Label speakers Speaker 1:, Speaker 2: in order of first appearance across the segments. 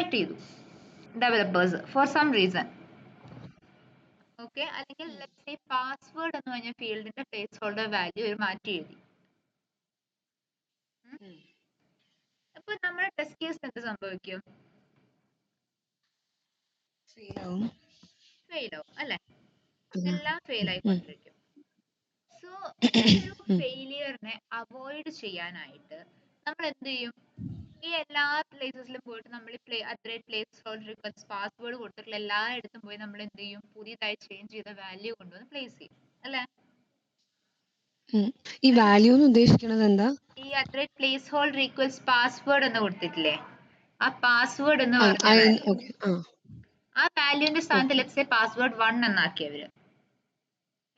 Speaker 1: Reject ചെയ്തു developers for some reason. Okay, അല്ലെങ്കിൽ let's say password എന്ന് പറഞ്ഞ ഫീൽഡിന്റെ പ്ലേസ് ഹോൾഡർ വാല്യൂ ഒരു മാറ്റി എഴുതി. അപ്പൊ നമ്മുടെ ടെസ്റ്റ് കേസ് എന്ത് സംഭവിക്കും? ഫെയിൽ ആവും അല്ലെ? എല്ലാം ഫെയിൽ ആയിക്കൊണ്ടിരിക്കും. സോ ഈ ഒരു ഫെയിലിയറിനെ അവോയ്ഡ് ചെയ്യാനായിട്ട് നമ്മൾ എന്ത് ചെയ്യും? ഈ എല്ലാ പ്ലേസസിലും പോയിട്ട് നമ്മൾ പ്ലേസ് ഹോൾഡർ റിക്വസ്റ്റ് പാസ്വേഡ് കൊടുത്തിട്ടുള്ള എല്ലായിടത്തും പോയി നമ്മൾ എന്ത് ചെയ്യും? പുതിയതായി ചേഞ്ച് ചെയ്ത വാല്യൂ കൊണ്ടുവന്ന് പ്ലേസ് ചെയ്യും അല്ലെ?
Speaker 2: ഈ വാല്യൂ എന്ന് ഉദ്ദേശിക്കുന്നത് എന്താ? ഈ
Speaker 1: പ്ലേസ് ഹോൾഡർ റിക്വസ്റ്റ് പാസ്വേഡ് എന്ന് കൊടുത്തിട്ടില്ലേ? ആ പാസ്വേഡ് എന്ന് പറഞ്ഞ ആ വാല്യൂന്റെ സ്ഥാനത്ത് ലെറ്റ്സ് സേ പാസ്വേഡ് 1 എന്നാക്കിയവര്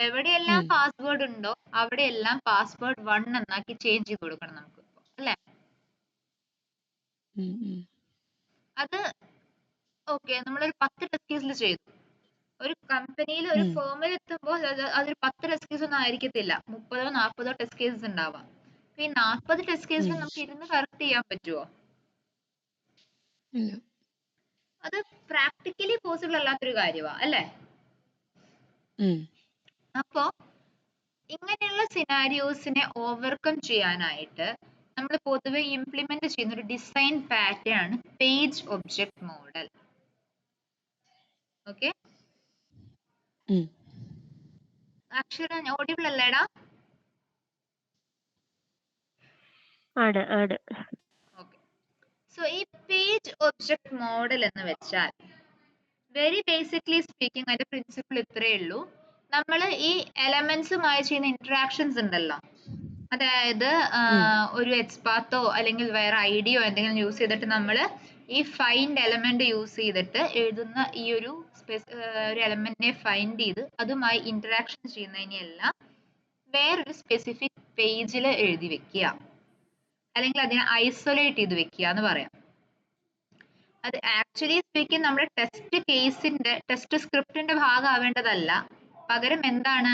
Speaker 1: എവിടെയെല്ലാം പാസ്വേഡ് ഉണ്ടോ അവിടെയെല്ലാം പാസ്വേഡ് 1 എന്നാക്കി ചേഞ്ച് ചെയ്ത് കൊടുക്കണം നമുക്ക് അല്ലെ? അത് ഓക്കെ, നമ്മളൊരു 10 ടെസ്റ്റ് കേസിൽ ചെയ്തു. ഒരു കമ്പനിയിൽ ഒരു ഫേമിൽ എത്തുമ്പോൾ അതൊരു 10 ടെസ്റ്റ് കേസ് ഒന്നും ആയിരിക്കത്തില്ല, 30-40 ടെസ്റ്റ് കേസസ് ഉണ്ടാവാം. ഈ 40 ടെസ്റ്റ് കേസിൽ നമുക്ക് ഇരുന്ന് കറക്റ്റ് ചെയ്യാൻ പറ്റുമോ? അത് പ്രാക്ടിക്കലി പോസിബിൾ അല്ലാത്തൊരു കാര്യമാണ് അല്ലേ? അപ്പോ ഇങ്ങനെയുള്ള സിനാരിയോസിനെ ഓവർകം ചെയ്യാനായിട്ട് നമ്മൾ പൊതുവെ ഇംപ്ലിമെന്റ് ചെയ്യുന്ന ഒരു ഡിസൈൻ പാറ്റേൺ ആണ് പേജ് ഒബ്ജക്ട് മോഡൽ. ഓക്കെ, അക്ഷര ഓഡിബിൾ അല്ലേടാ? ഓക്കെ, സോ ഈ പേജ് ഒബ്ജക്ട് മോഡൽ എന്ന് വെച്ചാൽ വെരി ബേസിക്കലി സ്പീക്കിംഗ് അതിന്റെ പ്രിൻസിപ്പിൾ ഇത്രയേ ഉള്ളൂ. നമ്മൾ ഈ എലമെന്റ്സുമായി ചെയ്യുന്ന ഇന്ററാക്ഷൻസ് ഉണ്ടല്ലോ, അതായത് ഒരു എക്സ്പാത്തോ അല്ലെങ്കിൽ വേറെ ഐഡിയോ എന്തെങ്കിലും യൂസ് ചെയ്തിട്ട് നമ്മൾ ഈ ഫൈൻഡ് എലമെന്റ് യൂസ് ചെയ്തിട്ട് എഴുതുന്ന ഈ ഒരു എലമെന്റിനെ ഫൈൻഡ് ചെയ്ത് അതുമായി ഇന്ററാക്ഷൻ ചെയ്യുന്നതിനെല്ലാം വേറൊരു സ്പെസിഫിക് പേജിൽ എഴുതി വെക്കുക, അല്ലെങ്കിൽ അതിനെ ഐസൊലേറ്റ് ചെയ്ത് വെക്കുക എന്ന് പറയാം. അത് ആക്ച്വലി സ്പീക്കിംഗ് നമ്മുടെ ടെസ്റ്റ് സ്ക്രിപ്റ്റിന്റെ ഭാഗമാവേണ്ടതല്ല. പകരം എന്താണ്,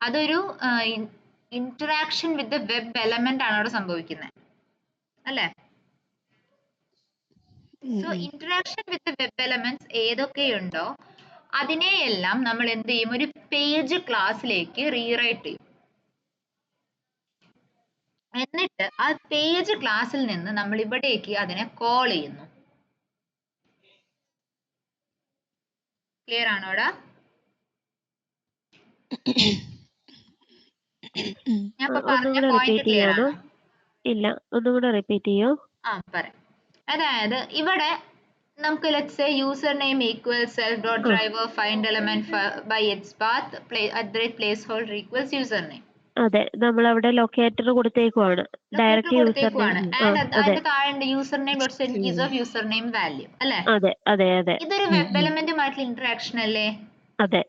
Speaker 1: അതൊരു interaction with the web element ആണ് അവിടെ സംഭവിക്കുന്നത് അല്ലെ? So interaction with web elements ഏതൊക്കെയുണ്ടോ അതിനെയെല്ലാം നമ്മൾ എന്ത് ചെയ്യും? ഒരു പേജ് ക്ലാസ്സിലേക്ക് റീറൈറ്റ് ചെയ്യും. എന്നിട്ട് ആ പേജ് ക്ലാസ്സിൽ നിന്ന് നമ്മൾ ഇവിടേക്ക് അതിനെ കോൾ ചെയ്യുന്നു. ക്ലിയർ ആണോടാ? ഞാൻ പറഞ്ഞ പോയിന്റ് ക്ലിയർ ആണോ?
Speaker 3: ഇല്ല, ഒന്നുകൂടെ റിപ്പീറ്റ് ചെയ്യോ?
Speaker 1: പറയാം. അതായത് ഇവിടെ നമുക്ക് let's say user name equals self dot driver find element by its path placeholder equals user name.
Speaker 3: അതെ, നമ്മൾ അവിടെ ലൊക്കേറ്റർ കൊടുത്തേക്കുവാണ്, ഡയറക്റ്റ് യൂസർ നെയിം.
Speaker 1: അതിന്റെ താഴെ user name dot set keys of user name value അല്ലേ?
Speaker 3: അതെ.
Speaker 1: ഇതൊരു web എലമെന്റുമായിട്ടുള്ള ഇന്ററാക്ഷൻ അല്ലേ?
Speaker 3: അതെ.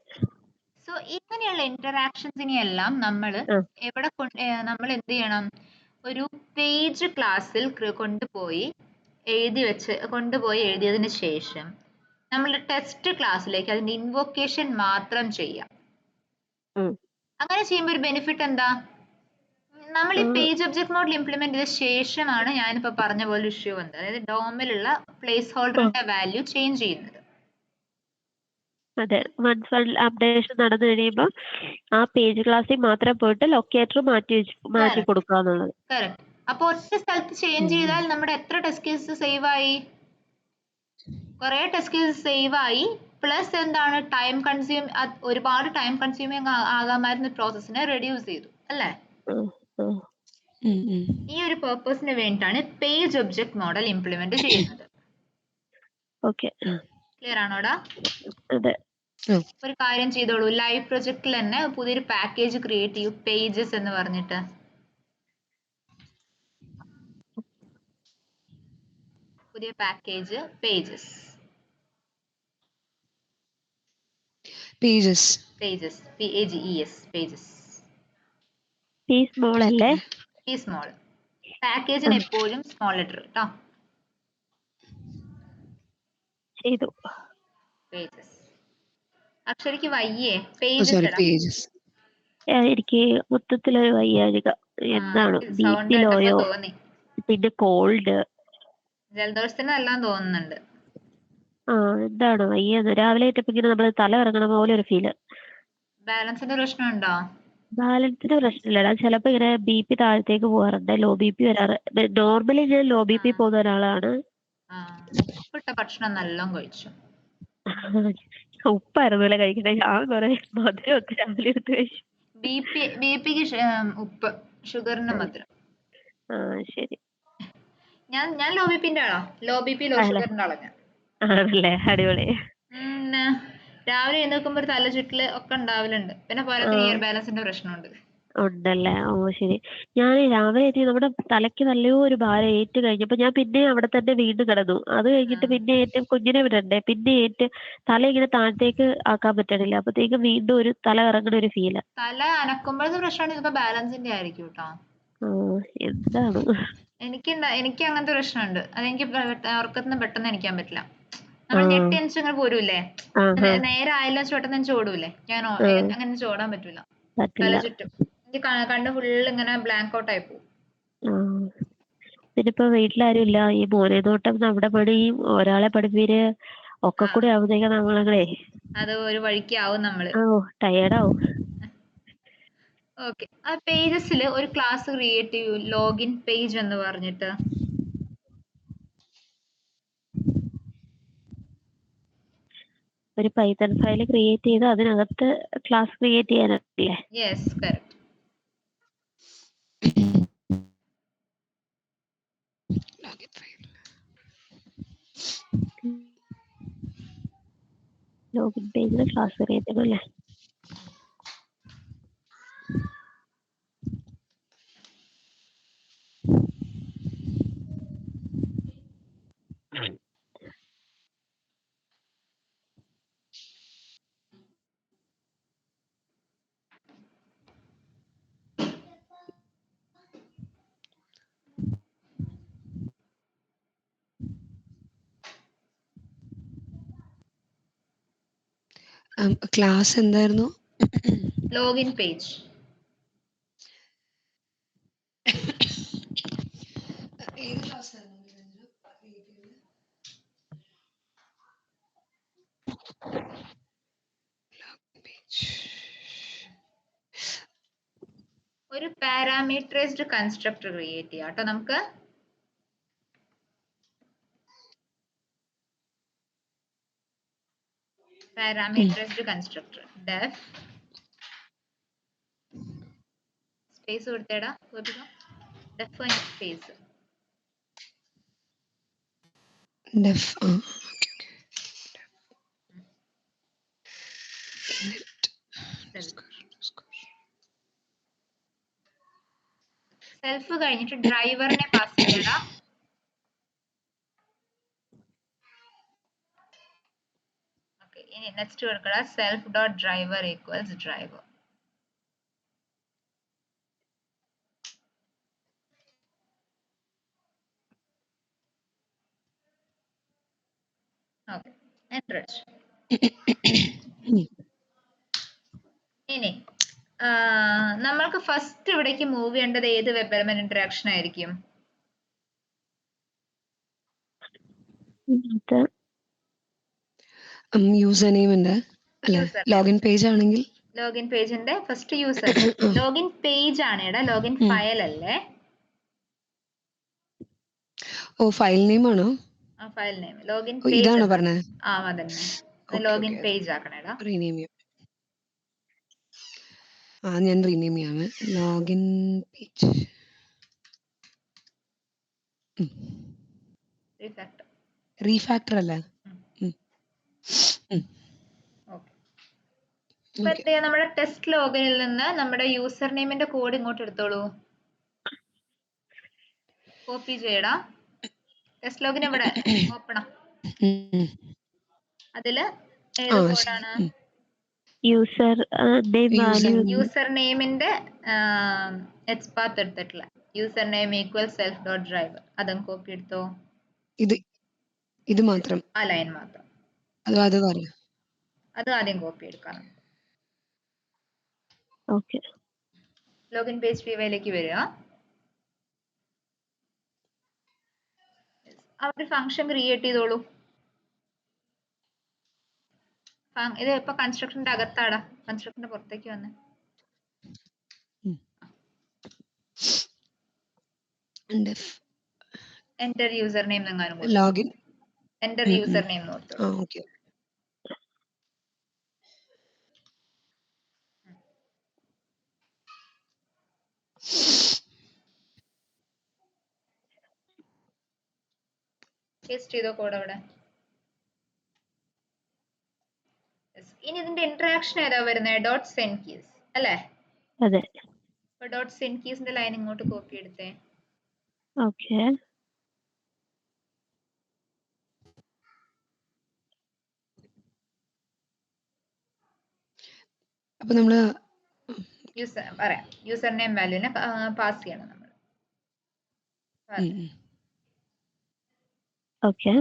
Speaker 1: സോ ഇങ്ങനെയുള്ള ഇന്ററാക്ഷൻസിനെല്ലാം നമ്മൾ നമ്മൾ എന്ത് ചെയ്യണം? ഒരു പേജ് ക്ലാസ്സിൽ കൊണ്ടുപോയി എഴുതിയതിന് ശേഷം നമ്മളുടെ ടെസ്റ്റ് ക്ലാസ്സിലേക്ക് അതിന്റെ ഇൻവോക്കേഷൻ മാത്രം ചെയ്യാം. അങ്ങനെ ചെയ്യുമ്പോൾ ഒരു ബെനിഫിറ്റ് എന്താ? നമ്മൾ ഈ പേജ് ഒബ്ജക്ട് മോഡൽ ഇംപ്ലിമെന്റ് ചെയ്ത ശേഷമാണ് ഞാനിപ്പോ പറഞ്ഞ പോലെ ഇഷ്യൂ വന്നത്, അതായത് ഡോമിലുള്ള പ്ലേസ് ഹോൾഡറിന്റെ വാല്യൂ ചേഞ്ച് ചെയ്യുന്നത്.
Speaker 3: അതെ, വൺസ് അപ്ഡേഷൻ നടന്നു കഴിയുമ്പോൾ ആ പേജ് ക്ലാസ്സിൽ മാത്രം പോയിട്ട് ലൊക്കേറ്റർ മാറ്റി കൊടുക്കുക എന്നുള്ളത്.
Speaker 1: കറക്റ്റ്. അപ്പൊ ഒറ്റ സ്ഥലത്ത് ചേഞ്ച് ചെയ്താൽ നമ്മുടെ എത്ര ടെസ്റ്റ് കേസ് സേവ് ആയി? കുറെ ടെസ്റ്റ് കേസ് സേവ് ആയി. പ്ലസ് എന്താണ്, ഒരുപാട് ടൈം കൺസ്യൂമിങ് ആകാമായിരുന്ന പ്രോസസ്സിനെ റെഡ്യൂസ് ചെയ്തു അല്ലേ? ഈ ഒരു പർപ്പസിന് വേണ്ടിയിട്ടാണ് പേജ് ഒബ്ജക്ട് മോഡൽ ഇംപ്ലിമെന്റ് ചെയ്യുന്നത്. ക്ലിയർ ആണോടാ? ഒരു കാര്യം ചെയ്തോളൂ, ലൈവ് പ്രൊജക്റ്റിൽ തന്നെ പുതിയൊരു പാക്കേജ് ക്രിയേറ്റ് ചെയ്യൂ, പേജസ് എന്ന് പറഞ്ഞിട്ട്. പുതിയ പാക്കേജ് പേജസ്. പാക്കേജിന് എപ്പോഴും സ്മോൾ ലെറ്റർ കേട്ടോ. പേജസ്. അക്ഷരയ്ക്ക് വയ്യേ? പേജസ്.
Speaker 3: എനിക്ക് മൊത്തത്തിലൊരു വയ്യാഴിക. എന്താണ് ബീപ്പിലോയോ, പിന്നെ കോൾഡ്,
Speaker 1: ജലദോഷത്തിന് എല്ലാം തോന്നുന്നുണ്ട്.
Speaker 3: ആ എന്താണോ വയ്യെന്ന് രാവിലെ ആയിട്ടപ്പോ ഇങ്ങനെ നമ്മള് തല ഇറങ്ങണ പോലെ ഒരു ഫീല്.
Speaker 1: ബാലൻസിന്റെ പ്രശ്നമുണ്ടോ?
Speaker 3: ബാലൻസിന് പ്രശ്നമില്ലടാ. ചിലപ്പോ ഇങ്ങനെ BP താഴത്തേക്ക് പോകാറുണ്ട്. ലോ BP വരാറ്. നോർമലി ഞാൻ ലോ BP
Speaker 1: ആ
Speaker 3: പോകുന്ന ഒരാളാണ്.
Speaker 1: ആ ഉപ്പിട്ട ഭക്ഷണം നല്ലോണം കഴിച്ചു.
Speaker 3: ഉപ്പായിരുന്നല്ലേ കഴിക്കണേ. ഞാൻ കുറെ മധുരം ഒക്കെ രാവിലെ എടുത്ത് കഴിച്ചു.
Speaker 1: ബിപിക്ക് ഉപ്പ്, ഷുഗറിന് മധുരം.
Speaker 3: ആ ശരി.
Speaker 1: ഞാൻ ലോ ബിപിന്റെ ആളാ. ലോ ബിപി ലോ
Speaker 3: ആണല്ലേ
Speaker 1: ഷുഗറിന്റെ ആളാ ഞാൻ.
Speaker 3: ആണല്ലേ അടിപൊളി.
Speaker 1: പിന്നെ രാവിലെ എഴുന്നേൽക്കുമ്പോ ഒരു തലചുറ്റല് ഒക്കെ ഉണ്ടാവലുണ്ട്. പിന്നെ
Speaker 3: ആ
Speaker 1: പോരാത്തിന് ഇയർ ബാലൻസിന്റെ പ്രശ്നമുണ്ട്.
Speaker 3: ഉണ്ടല്ലേ. ഓ ശരി. ഞാൻ രാവിലെ എത്തി നമ്മുടെ തലയ്ക്ക് നല്ലൊരു ഒരു ഭാരം ഏറ്റ് കഴിഞ്ഞപ്പോ ഞാൻ പിന്നെ അവിടെ തന്നെ വീണ്ടും കിടന്നു. അത് കഴിഞ്ഞിട്ട്
Speaker 1: ആ.
Speaker 3: പിന്നെ ഏറ്റവും കുഞ്ഞിനെ വിടണ്ടേ, പിന്നെ ഏറ്റ് തല ഇങ്ങനെ താഴത്തേക്ക് ആക്കാൻ പറ്റണില്ല. അപ്പത്തേക്കും വീണ്ടും ഒരു തല കറങ്ങണ ഒരു ഫീല്.
Speaker 1: തല അനക്കുമ്പോഴത്തെ പ്രശ്നമാണ് ചിലപ്പോ ബാലൻസിന്റെ ആയിരിക്കും കേട്ടോ.
Speaker 3: എന്താണ്
Speaker 1: എനിക്ക് അങ്ങനത്തെ പ്രശ്നമുണ്ട്. അതെനിക്ക് ഉറക്കത്തിന് പെട്ടെന്ന് എണീക്കാൻ പറ്റില്ല.
Speaker 3: ആ
Speaker 1: നമ്മൾ ഞെട്ടി എണിച്ച് ഇങ്ങനെ പോരൂലേ,
Speaker 3: ആ ആ
Speaker 1: നേരെ ആയില്ല പെട്ടെന്ന് എനിക്ക് ഓടൂലേ,
Speaker 3: ആ
Speaker 1: അങ്ങനെ ചോടാൻ പറ്റൂല. തല
Speaker 3: പറ്റില്ല.
Speaker 1: ചുറ്റും എനിക്ക് കണ്ണ് ഫുള്ള് ഇങ്ങനെ ബ്ലാങ്ക് ഔട്ട് ആയി പോകും.
Speaker 3: ആ പിന്നിപ്പോ വീട്ടിലാരും ഇല്ല. ഈ മോനെ നോട്ടം നമ്മുടെ പണിയും ഒരാളെ പഠിപ്പീര് ഒക്കെ
Speaker 1: ആ
Speaker 3: കൂടി ആവുമ്പത്തേക്കും നമ്മളങ്ങളെ
Speaker 1: അത് ഒരു വഴിക്ക് ആവും നമ്മള്.
Speaker 3: ടയേർഡാവും.
Speaker 1: ഓക്കെ. ആ പേജസിൽ ഒരു ക്ലാസ് ക്രിയേറ്റ് ചെയ്യൂ, ലോഗിൻ പേജ് എന്ന് പറഞ്ഞിട്ട്.
Speaker 3: ഒരു പൈത്തൺ ഫയൽ ക്രിയേറ്റ് ചെയ്ത് അതിനകത്ത് ക്ലാസ് ക്രിയേറ്റ് ചെയ്യാനല്ലേ?
Speaker 1: Yes, correct.
Speaker 3: ലോഗിൻ പേജിൽ ക്ലാസ് ക്രിയേറ്റ് ചെയ്യണം അല്ലേ?
Speaker 2: ക്ലാസ് എന്തായിരുന്നു?
Speaker 1: Login page.
Speaker 2: ഏത് ക്ലാസ് ആയിരുന്നു?
Speaker 1: ഒരു പാരാമീറ്ററൈസ്ഡ് കൺസ്ട്രക്ടർ ക്രിയേറ്റ് ചെയ്യാം കേട്ടോ നമുക്ക്. പാരാമീറ്ററൈസ്ഡ് കൺസ്ട്രക്ടർ ഡെഫ് സ്പേസ് കൊടുത്തേടാ, ഡെഫ് സ്പേസ്
Speaker 2: ഡെഫ്
Speaker 1: സെൽഫ് കഴിഞ്ഞിട്ട് ഡ്രൈവറിനെ പാസ് ചെയ്യടാ. ഓക്കെ, ഇനി നെക്സ്റ്റ് കൊടുക്കടാ self dot driver equals driver. Okay, enter അടിച്ചു. ഇനി നമ്മൾക്ക് ഫസ്റ്റ് ഇവിടേക്ക് മൂവ് ചെയ്യേണ്ടത് ഏത് വെബ് എലമെന്റ് ഇന്ററാക്ഷൻ ആയിരിക്കും?
Speaker 2: യൂസർ നെയിം ഉണ്ട് അല്ലെ? ലോഗിൻ പേജ് ആണെങ്കിൽ
Speaker 1: ലോഗിൻ പേജിന്റെ ഫസ്റ്റ് യൂസർ ലോഗിൻ പേജ് ആണ് ഇവിടെ, ലോഗിൻ ഫയൽ അല്ലേ?
Speaker 2: ഓ, ഫയൽ നെയിം ആണോ?
Speaker 1: ആ ഫയൽ നെയിം ലോഗിൻ
Speaker 2: ഓ,
Speaker 1: പേജ്
Speaker 2: ഇതാണോ
Speaker 1: എന്നാണ്.
Speaker 2: പറഞ്ഞത്?
Speaker 1: ആ അതന്നെ,
Speaker 2: ഓക്കെ
Speaker 1: ലോഗിൻ
Speaker 2: ഓക്കെ,
Speaker 1: പേജ് ആക്കണേടാ.
Speaker 2: റീനെയിം ചെയ്യാം. ഞാൻ റീനെയിം ചെയ്യാമേ. ലോഗിൻ പേജ് റീഫാക്ടർ അല്ലേ?
Speaker 1: ഓക്കെ. ഇപ്പൊ എന്ത് ചെയ്യാം, നമ്മുടെ ടെസ്റ്റ് ലോഗിനിൽ നിന്ന് നമ്മുടെ യൂസർ നെയിമിന്റെ കോഡ് ഇങ്ങോട്ട് എടുത്തോളൂ. കോപ്പി ചെയ്യടാ. ടെസ്റ്റ് ലോഗിൻ ഇവിടെ ഓപ്പണാ. അതില് ഏത് കോഡാണ്?
Speaker 3: User name value.
Speaker 1: യൂസർ നെയിമിന്റെ എച്ച് പാത്ത് എടുത്തിട്ടില്ല. User name equal self dot driver, അതും കോപ്പി എടുത്തോ.
Speaker 2: ഇത് മാത്രം,
Speaker 1: ആ ലൈൻ മാത്രം,
Speaker 2: അത് പറയാം.
Speaker 1: അത് ആദ്യം കോപ്പി എടുക്കണം.
Speaker 3: ഓക്കെ.
Speaker 1: ലോഗിൻ പേജ് PY വരിക. അവിടെ ഫംഗ്ഷൻ ക്രിയേറ്റ് ചെയ്തോളൂ. ഇത് ഇപ്പൊ കൺസ്ട്രക്ഷന്റെ അകത്താടാ, കൺസ്ട്രക്ഷന്റെ പുറത്തേക്ക് വന്ന്. എന്റർ യൂസർ നെയിം എങ്ങാനും
Speaker 2: login
Speaker 1: enter user name note.
Speaker 2: Okay.
Speaker 1: Paste ചെയ്തോ കോഡ് അവിടെ. ഇനി ഇതിന്റെ ഇന്ററാക്ഷൻ ഏതാ വരുന്നത്? ഡോട്ട് സെൻഡ് കീസ് അല്ലേ?
Speaker 3: അതെ.
Speaker 1: അപ്പൊ ഡോട്ട് സെൻഡ് കീസിന്റെ ലൈൻ ഇങ്ങോട്ട് കോപ്പി എടുത്തേ.
Speaker 3: ഓക്കെ.
Speaker 2: അപ്പൊ നമ്മള്
Speaker 1: യൂസർ നെയിം വാല്യൂനെ പാസ് ചെയ്യണം നമ്മൾ.
Speaker 3: ഓക്കെ.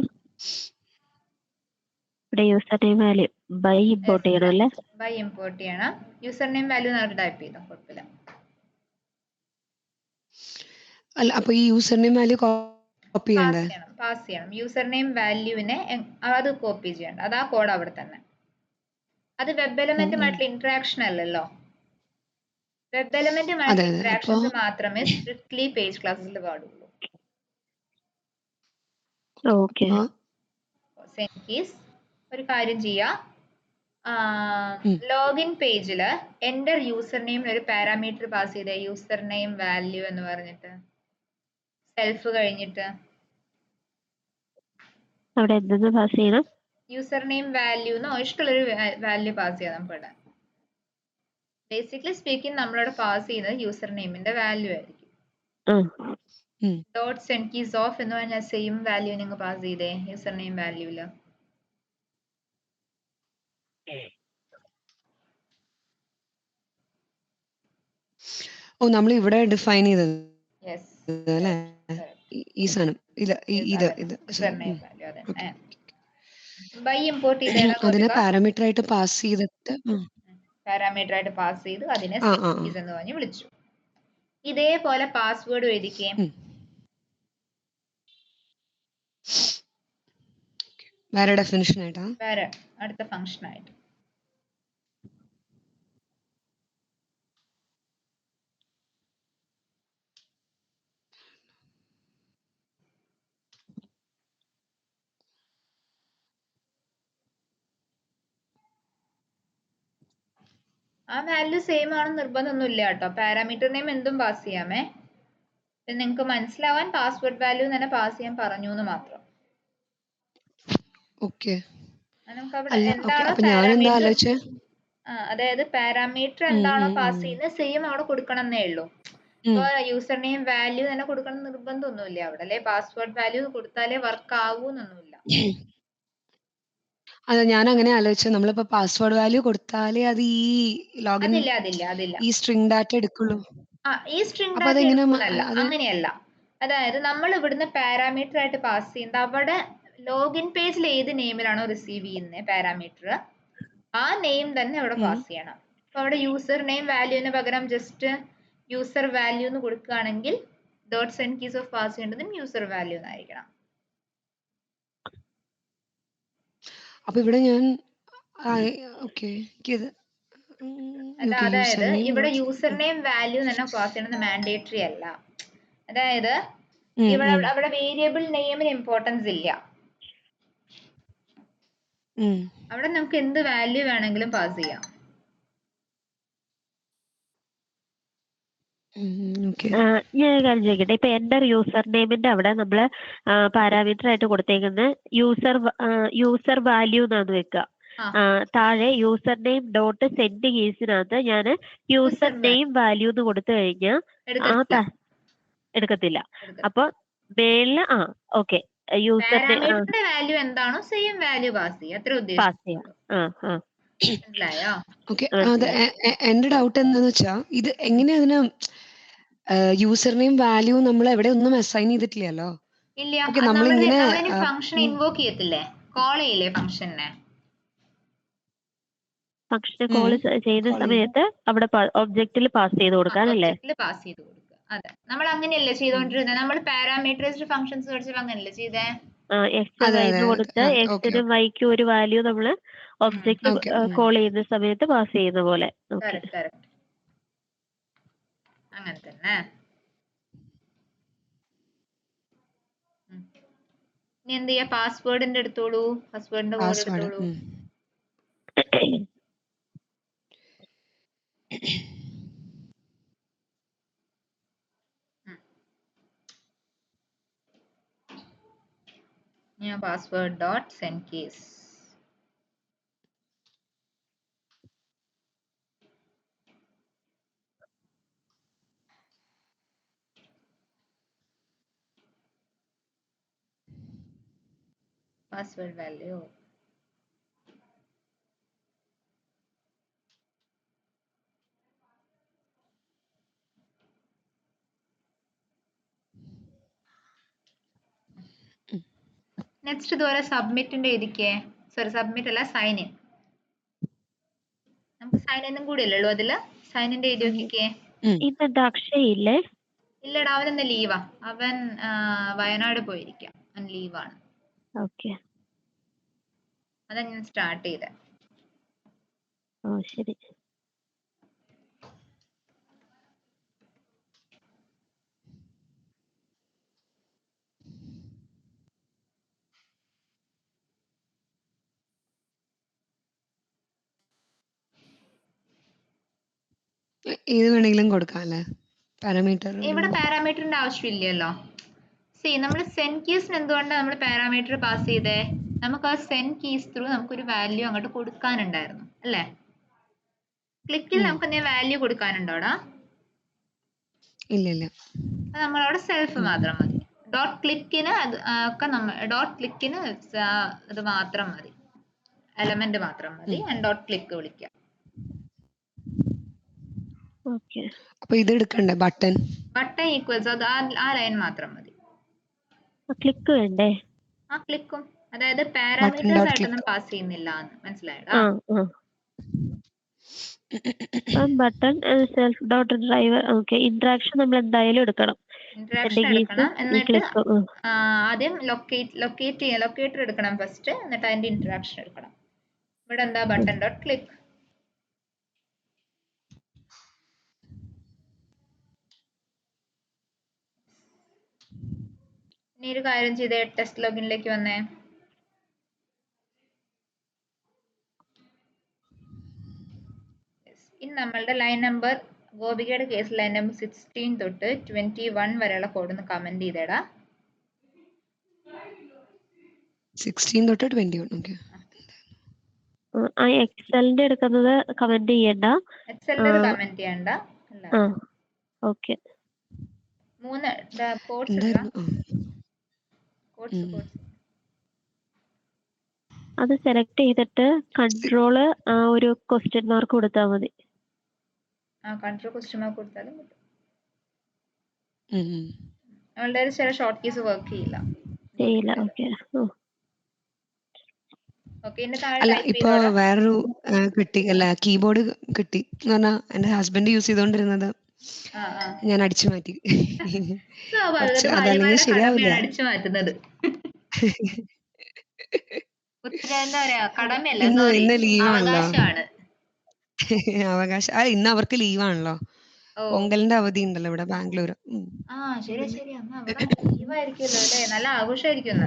Speaker 3: ഇവിടെ user name value by import ചെയ്യണം അല്ലേ?
Speaker 1: ബൈ ഇമ്പോർട്ട് ചെയ്യണം. യൂസർ നെയിം വാല്യൂ ടൈപ്പ് ചെയ്തോ, കുഴപ്പമില്ല.
Speaker 2: അല്ല, അപ്പൊ ഈ യൂസർ നെയിം വാല്യൂ കോപ്പി ചെയ്യണ്ടേ?
Speaker 1: പാസ് ചെയ്യണം. യൂസർ നെയിം വാല്യൂവിനെ അത് കോപ്പി ചെയ്യണ്ട, അതാ കോഡ് അവിടെ തന്നെ. അത് വെബ് എലമെന്റുമായിട്ടുള്ള ഇന്ററാക്ഷൻ അല്ലല്ലോ. വെബ് എലമെന്റുമായിട്ടുള്ള ഇന്ററാക്ഷൻസ് മാത്രമേ സ്ട്രിക്ട്ലി പേജ് ക്ലാസ്സിൽ പാടുള്ളൂ.
Speaker 3: ഓക്കെ.
Speaker 1: സെൻഡ് കീസ് ഒരു കാര്യം ചെയ്യാ, ലോഗിൻ പേജില് എന്റർ യൂസർ നെയിമിന് ഒരു പാരാമീറ്റർ പാസ് ചെയ്തേ. യൂസർ നെയിം വാല്യൂ എന്ന് പറഞ്ഞിട്ട് സെൽഫ് കഴിഞ്ഞിട്ട്
Speaker 3: അവിടെ എന്തെന്ന് പാസ് ചെയ്യണം?
Speaker 1: യൂസർ നെയിം വാല്യൂ എന്നോ ഇഷ്ടമുള്ളൊരു വാല്യൂ പാസ് ചെയ്യാം. നമ്മുടെ ബേസിക്കലി സ്പീക്കിംഗ് നമ്മളോട് പാസ് ചെയ്യുന്നത് യൂസർ നെയിമിന്റെ വാല്യൂ ആയിരിക്കും. ഡോട്ട് സെൻഡ് കീസ് ഓഫ് എന്ന് പറഞ്ഞാൽ സെയിം വാല്യൂ നിങ്ങൾ പാസ് ചെയ്തേ യൂസർ നെയിം വാല്യൂല്.
Speaker 2: നമ്മൾ ഇവിടെ ഡിഫൈൻ ചെയ്തത് അല്ലേ ഈ സാധനം?
Speaker 1: ബൈ ഇമ്പോർട്ട് ചെയ്ത്
Speaker 2: അതിനെ പാരാമീറ്റർ ആയിട്ട് പാസ് ചെയ്തിട്ട് അതിനെ എന്ന് പറഞ്ഞ് വിളിച്ചു. ഇതേപോലെ പാസ്വേഡ് എഴുതിക്കേ. വേറെ ഡെഫിനിഷൻ ആയിട്ടാ?
Speaker 1: വേറെ അടുത്ത ഫംഗ്ഷൻ ആയിട്ട്. ആ വാല്യൂ സെയിം ആണെന്ന് നിർബന്ധമൊന്നുമില്ല കേട്ടോ. പാരാമീറ്റർ നെയിം എന്തും പാസ് ചെയ്യാമേ. നിങ്ങൾക്ക് മനസ്സിലാവാൻ പാസ്വേഡ് വാല്യൂ തന്നെ പാസ് ചെയ്യാൻ പറഞ്ഞു എന്ന് മാത്രം. അതായത് പാരാമീറ്റർ എന്താണോ പാസ് ചെയ്യുന്നത് സെയിം അവിടെ കൊടുക്കണം എന്നേ ഉള്ളൂ. ഇപ്പൊ യൂസർ നെയിം വാല്യൂ തന്നെ കൊടുക്കണം നിർബന്ധമൊന്നുമില്ല അവിടെ, അല്ലെ പാസ്വേഡ് വാല്യൂ കൊടുത്താലേ വർക്ക് ആവൂന്നൊന്നുമില്ല.
Speaker 2: അതെ, ഞാൻ അങ്ങനെ ആലോചിച്ചത്. നമ്മളിപ്പോ പാസ്വേഡ് വാല്യൂ കൊടുത്താലേ അത് ഈ ലോഗിൻ ഈ സ്ട്രിംഗ് ഡാറ്റ എടുക്കുള്ളൂ.
Speaker 1: ഈ സ്ട്രിംഗ് ഡാറ്റ എടുക്കുന്നല്ല, അങ്ങനെയല്ല. അതായത് നമ്മൾ ഇവിടുന്ന് പാരാമീറ്റർ ആയിട്ട് പാസ് ചെയ്യുന്നത് അവിടെ ലോഗിൻ പേജിൽ ഏത് നെയിമിലാണോ റിസീവ് ചെയ്യുന്നത് പാരാമീറ്റർ, ആ നെയിം തന്നെ അവിടെ പാസ് ചെയ്യണം. അപ്പൊ അവിടെ യൂസർ നെയിം വാല്യൂവിന് പകരം ജസ്റ്റ് യൂസർ വാല്യൂ എന്ന് കൊടുക്കുകയാണെങ്കിൽ dot send keys of pass ചെയ്യേണ്ടതും യൂസർ വാല്യൂ എന്നായിരിക്കണം.
Speaker 2: അപ്പൊ ഇവിടെ ഞാൻ
Speaker 1: അതായത് ഇവിടെ യൂസർ നെയിം വാല്യൂ തന്നെ പാസ് ചെയ്യണമെന്ന് മാൻഡേറ്ററി അല്ല. അതായത് ഇവിടെ അവിടെ വേരിയബിൾ നെയിമിന് ഇമ്പോർട്ടൻസ് ഇല്ല. അവിടെ നമുക്ക് എന്ത് വാല്യൂ വേണമെങ്കിലും പാസ് ചെയ്യാം.
Speaker 3: ഞാൻ കാര്യം ചോദിക്കട്ടെ, ഇപ്പൊ എന്റർ യൂസർ നെയിമിന്റെ അവിടെ നമ്മള് പാരാമീറ്റർ ആയിട്ട് കൊടുത്തേക്കുന്ന യൂസർ വാല്യൂ എന്നാന്ന് വെക്കുക. താഴെ യൂസർ നെയിം ഡോട്ട് സെൻഡ് കീസിനകത്ത് ഞാൻ യൂസർ നെയിം വാല്യൂ എന്ന് കൊടുത്തു കഴിഞ്ഞാൽ എടുക്കത്തില്ല. അപ്പൊ മേളില് ഓക്കെ യൂസർ
Speaker 1: വാല്യൂ എന്താണോ സെയിം വാല്യൂ പാസ് ചെയ്യാം.
Speaker 2: എന്റെ ഡൗട്ട് എന്താന്ന് വെച്ചാ, ഇത് എങ്ങനെ അതിന് യൂസർ നെയിം വാല്യൂ നമ്മൾ എവിടെ ഒന്നും അസൈൻ ചെയ്തിട്ടില്ലല്ലോ.
Speaker 1: ഇല്ല, ഫംഗ്ഷൻ ഇൻവോക്ക് ചെയ്യത്തില്ലേ, കോൾ ചെയ്യില്ലേ ഫംഗ്ഷനെ.
Speaker 3: ഫംഗ്ഷനെ കോൾ ചെയ്യുന്ന സമയത്ത് അവിടെ ഒബ്ജക്റ്റിൽ പാസ് ചെയ്ത് കൊടുക്കാനല്ലേ?
Speaker 1: പാസ് ചെയ്ത് കൊടുക്കുക. അതെ, നമ്മൾ അങ്ങനെയല്ലേ ചെയ്തോണ്ടിരുന്നത്. നമ്മൾ പാരാമീറ്ററൈസ്ഡ് ഫംഗ്ഷൻസ് പഠിച്ചപ്പോൾ അങ്ങനെയല്ലേ ചെയ്തേ?
Speaker 3: എക്സ് വൈ കൊടുത്ത് എക്സിനും വൈക്കും ഒരു വാല്യൂ നമ്മള് ഒബ്ജക്റ്റ്
Speaker 2: ഓക്കെ.
Speaker 3: കോൾ ചെയ്യുന്ന സമയത്ത് പാസ് ചെയ്യുന്ന പോലെ. ഓക്കെ.
Speaker 1: കറക്റ്റ് കറക്റ്റ് അങ്ങനെ തന്നെ. ഇനി എന്ത് ചെയ്യാ, പാസ്വേഡിന്റെ എടുത്തോളൂ, പാസ്വേഡിന്റെ കോഡ്
Speaker 2: പാസ്വേഡ്.
Speaker 1: എടുത്തോളൂ. ഞാൻ password dot send case. Password value next ഇതുപോലെ സബ്മിറ്റിന്റെ എഴുതിക്കേ. സോറി, സബ്മിറ്റ് അല്ല, സൈൻ ഇൻ. നമുക്ക് സൈൻ ഇന്നും കൂടി അല്ലേ ഉള്ളൂ അതില്. സൈൻ ഇൻ എഴുതി നോക്കിക്കേ.
Speaker 3: ഇന്നെന്താ അക്ഷയ് ഇല്ലേ?
Speaker 1: ഇല്ലടാ, അവനെന്ന് ലീവാ. അവൻ വയനാട് പോയിരിക്കാം, അവൻ ലീവാണ്.
Speaker 3: ഓക്കെ.
Speaker 1: അതാ ഞാൻ സ്റ്റാർട്ട് ചെയ്തേ.
Speaker 3: ഓ ശരി.
Speaker 2: ഏത് വേണമെങ്കിലും കൊടുക്കാം അല്ലേ? പാരാമീറ്റർ
Speaker 1: ഇവിടെ പാരാമീറ്ററിന്റെ ആവശ്യമില്ലല്ലോ. സി, നമ്മൾ സെൻഡ് കീസിന് എന്തുകൊണ്ടാണ് നമ്മൾ പാരാമീറ്റർ പാസ് ചെയ്തേ? നമുക്ക് ആ സെൻഡ് കീസ് ത്രൂ നമുക്കൊരു വാല്യൂ അങ്ങോട്ട് കൊടുക്കാനുണ്ടായിരുന്നു അല്ലേ? ക്ലിക്കിൽ നമുക്ക് എന്തെങ്കിലും വാല്യൂ കൊടുക്കാനുണ്ടോടാ?
Speaker 2: ഇല്ല ഇല്ല.
Speaker 1: അത് നമ്മളവിടെ സെൽഫ് മാത്രം മതി. ഡോട്ട് ക്ലിക്കിന് ഒക്കെ ഡോട്ട് ക്ലിക്കിന് ഇത് മാത്രം മതി, എലമെന്റ് മാത്രം മതി. ആൻഡ് ഡോട്ട് ക്ലിക്ക് വിളിക്കാം.
Speaker 3: ഓക്കെ.
Speaker 2: അപ്പൊ ഇത് എടുക്കണ്ടേ ബട്ടൺ?
Speaker 1: ബട്ടൺ ഈക്വൽസ് അത് ആ ലൈൻ മാത്രം മതി.
Speaker 3: ക്ലിക്ക് വേണ്ടേ?
Speaker 1: ആ ക്ലിക്കും, അതായത് പാരാമീറ്റേഴ്സ്
Speaker 2: dot
Speaker 1: ആയിട്ടൊന്നും പാസ് ചെയ്യുന്നില്ല എന്ന് മനസ്സിലായടാ?
Speaker 3: Button self dot driver. Okay. Interaction നമ്മൾ എന്തായാലും എടുക്കണം.
Speaker 1: ഇന്ററാക്ഷൻ എടുക്കണം. എന്നിട്ട് ആദ്യം ലൊക്കേറ്റർ എടുക്കണം ഫസ്റ്റ്, എന്നിട്ട് അതിന്റെ ഇന്ററാക്ഷൻ എടുക്കണം. ഇവിടെ എന്താ ബട്ടൺ ഡോട്ട് ക്ലിക്ക്. ഇനി ഒരു കാര്യം ചെയ്തേ, ടെസ്റ്റ് ലോഗിനിലേക്ക് വന്നേ. ഇനി നമ്മളുടെ ലൈൻ നമ്പർ, ഗോപികയുടെ കേസ് ലൈൻ നമ്പർ 16 തൊട്ട് 21 വരെയുള്ള കോഡ് ഒന്ന് കമന്റ് ചെയ്തേടാ.
Speaker 2: 16 തൊട്ട് 21. ഓക്കെ.
Speaker 3: എക്സലിന്റെ എടുക്കുന്നത് കമന്റ് ചെയ്യണ്ട.
Speaker 1: എക്സലിന്റെ കമന്റ് ചെയ്യണ്ട.
Speaker 3: ഓക്കെ.
Speaker 1: 3 കോഡ്സ്
Speaker 3: അത് സെലക്ട് ചെയ്തിട്ട് കൺട്രോള് ഒരു ക്വസ്റ്റ്യൻ മാർക്ക് കൊടുത്താൽ മതി.
Speaker 1: കൺട്രോൾ ക്വസ്റ്റ്യൻ മാർക്ക് കൊടുത്താലും മതി. നമ്മളുടെ ചില ഷോർട്ട് കീസ് വർക്ക് ചെയ്യില്ല.
Speaker 2: അല്ല, ഇപ്പൊ വേറൊരു കിട്ടി അല്ല, കീബോർഡ് കിട്ടി എന്ന് പറഞ്ഞാ എന്റെ ഹസ്ബൻഡ് യൂസ് ചെയ്തോണ്ടിരുന്നത് ഞാൻ അടിച്ചു മാറ്റി. അതല്ലെങ്കിൽ ശരിയാവില്ല.
Speaker 1: അടിച്ചു മാറ്റുന്നത് എന്താ പറയാ, കടമയല്ല,
Speaker 2: ഇന്ന് ലീവാണല്ലോ,
Speaker 1: അവകാശമാണ്.
Speaker 2: അവകാശം. ഇന്ന് അവർക്ക് ലീവാണല്ലോ, പൊങ്കലിന്റെ അവധി ഉണ്ടല്ലോ ഇവിടെ ബാംഗ്ലൂർ.
Speaker 1: ശരി. അവിടെ ലീവായിരിക്കുമല്ലോ അല്ലേ? നല്ല ആഘോഷമായിരിക്കും.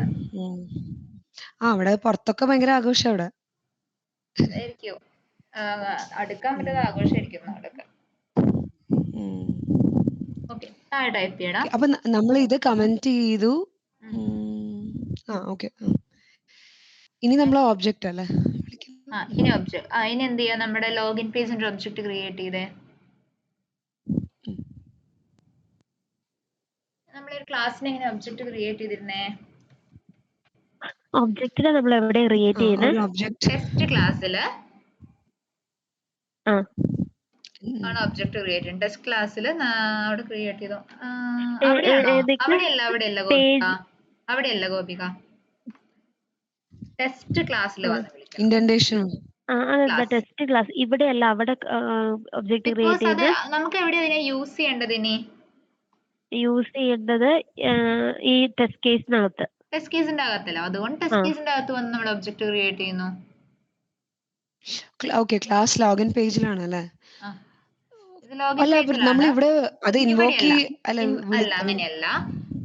Speaker 2: അവിടെ പുറത്തൊക്കെ ഭയങ്കര ആഘോഷം. അവിടെ
Speaker 1: അടുക്കാൻ പറ്റുന്ന ആഘോഷമായിരിക്കും അവിടെയൊക്കെ. ടൈപ്പ് ചെയ്യണം.
Speaker 2: അപ്പൊ നമ്മൾ ഇത് കമന്റ് ചെയ്തു. ഓക്കെ. ഇനി നമ്മൾ ഒബ്ജക്റ്റ് അല്ലേ
Speaker 1: ഇനി ഒബ്ജക്റ്റ്. ഇനി എന്ത് ചെയ്യാ, നമ്മുടെ ലോഗിൻ പേജിന്റെ ഒബ്ജക്റ്റ് ക്രിയേറ്റ് ചെയ്തേ. നമ്മളൊരു ക്ലാസ്സിന് എങ്ങനെ ഒബ്ജക്റ്റ് ക്രിയേറ്റ് ചെയ്തിരുന്നേ?
Speaker 3: ഒബ്ജക്റ്റിനെ നമ്മൾ എവിടെ ക്രിയേറ്റ് ചെയ്യുന്നത്?
Speaker 1: ടെസ്റ്റ് ക്ലാസ്സില് ആണ് ഒബ്ജക്റ്റ് ക്രിയേറ്റ് ചെയ്യുന്നത്. ടെസ്റ്റ് ക്ലാസ്സിൽ അവിടെ ക്രിയേറ്റ് ചെയ്തു. അവിടെയല്ല ഗോപിക, ടെസ്റ്റ് ക്ലാസ്സിൽ വന്ന് വിളിക്കണം.
Speaker 2: ഇൻഡന്റേഷൻ
Speaker 3: ടെസ്റ്റ് ക്ലാസ് ഇവിടെയല്ല, അവിടെ ഒബ്ജക്റ്റ് ക്രിയേറ്റ് ചെയ്ത്
Speaker 1: നമുക്ക് എവിടെയാ യൂസ് ചെയ്യേണ്ടത്? ഇനി
Speaker 3: യൂസ് ചെയ്യേണ്ടത് ഈ ടെസ്റ്റ് കേസിനകത്ത്.
Speaker 1: ടെസ്റ്റ് കേസിന്റെ അകത്തല്ല, അതുകൊണ്ട് ടെസ്റ്റ് കേസിന്റെ അകത്ത് വന്ന് നമ്മൾ ഒബ്ജക്റ്റ് ക്രിയേറ്റ് ചെയ്യുന്നു.
Speaker 2: ഓക്കെ, ക്ലാസ് ലോഗിൻ പേജിലാണല്ലേ?
Speaker 1: ആ ഇത് ലോഗിൻ
Speaker 2: അല്ല,
Speaker 1: പേജിലാണ്,
Speaker 2: നമ്മളിവിടെ അത് ഇൻവോക്ക്
Speaker 1: ഇവിടെയല്ല.
Speaker 2: അല്ല
Speaker 1: അല്ല അങ്ങനെയല്ല.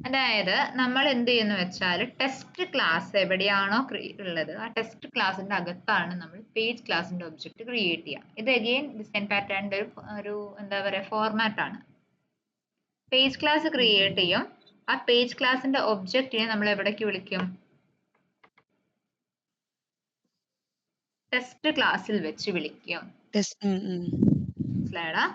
Speaker 1: അതായത് നമ്മൾ എന്ത് ചെയ്യുന്ന വെച്ചാൽ ടെസ്റ്റ് ക്ലാസ് എവിടെയാണോ ഉള്ളത് ആ ടെസ്റ്റ് ക്ലാസിന്റെ അകത്താണ് നമ്മൾ പേജ് ക്ലാസിന്റെ ഒബ്ജക്റ്റ് ക്രിയേറ്റ് ചെയ്യുക. ഇത് അഗെയിൻ ഡിസൈൻ പാറ്റേണിന്റെ ഒരു എന്താ പറയുക ഫോർമാറ്റ് ആണ്. പേജ് ക്ലാസ് ക്രിയേറ്റ് ചെയ്യും. ആ പേജ് ക്ലാസിന്റെ ഒബ്ജക്റ്റിനെ നമ്മൾ എവിടേക്ക് വിളിക്കും? ടെസ്റ്റ് ക്ലാസ്സിൽ വെച്ച് വിളിക്കും. മനസ്സിലായടാ?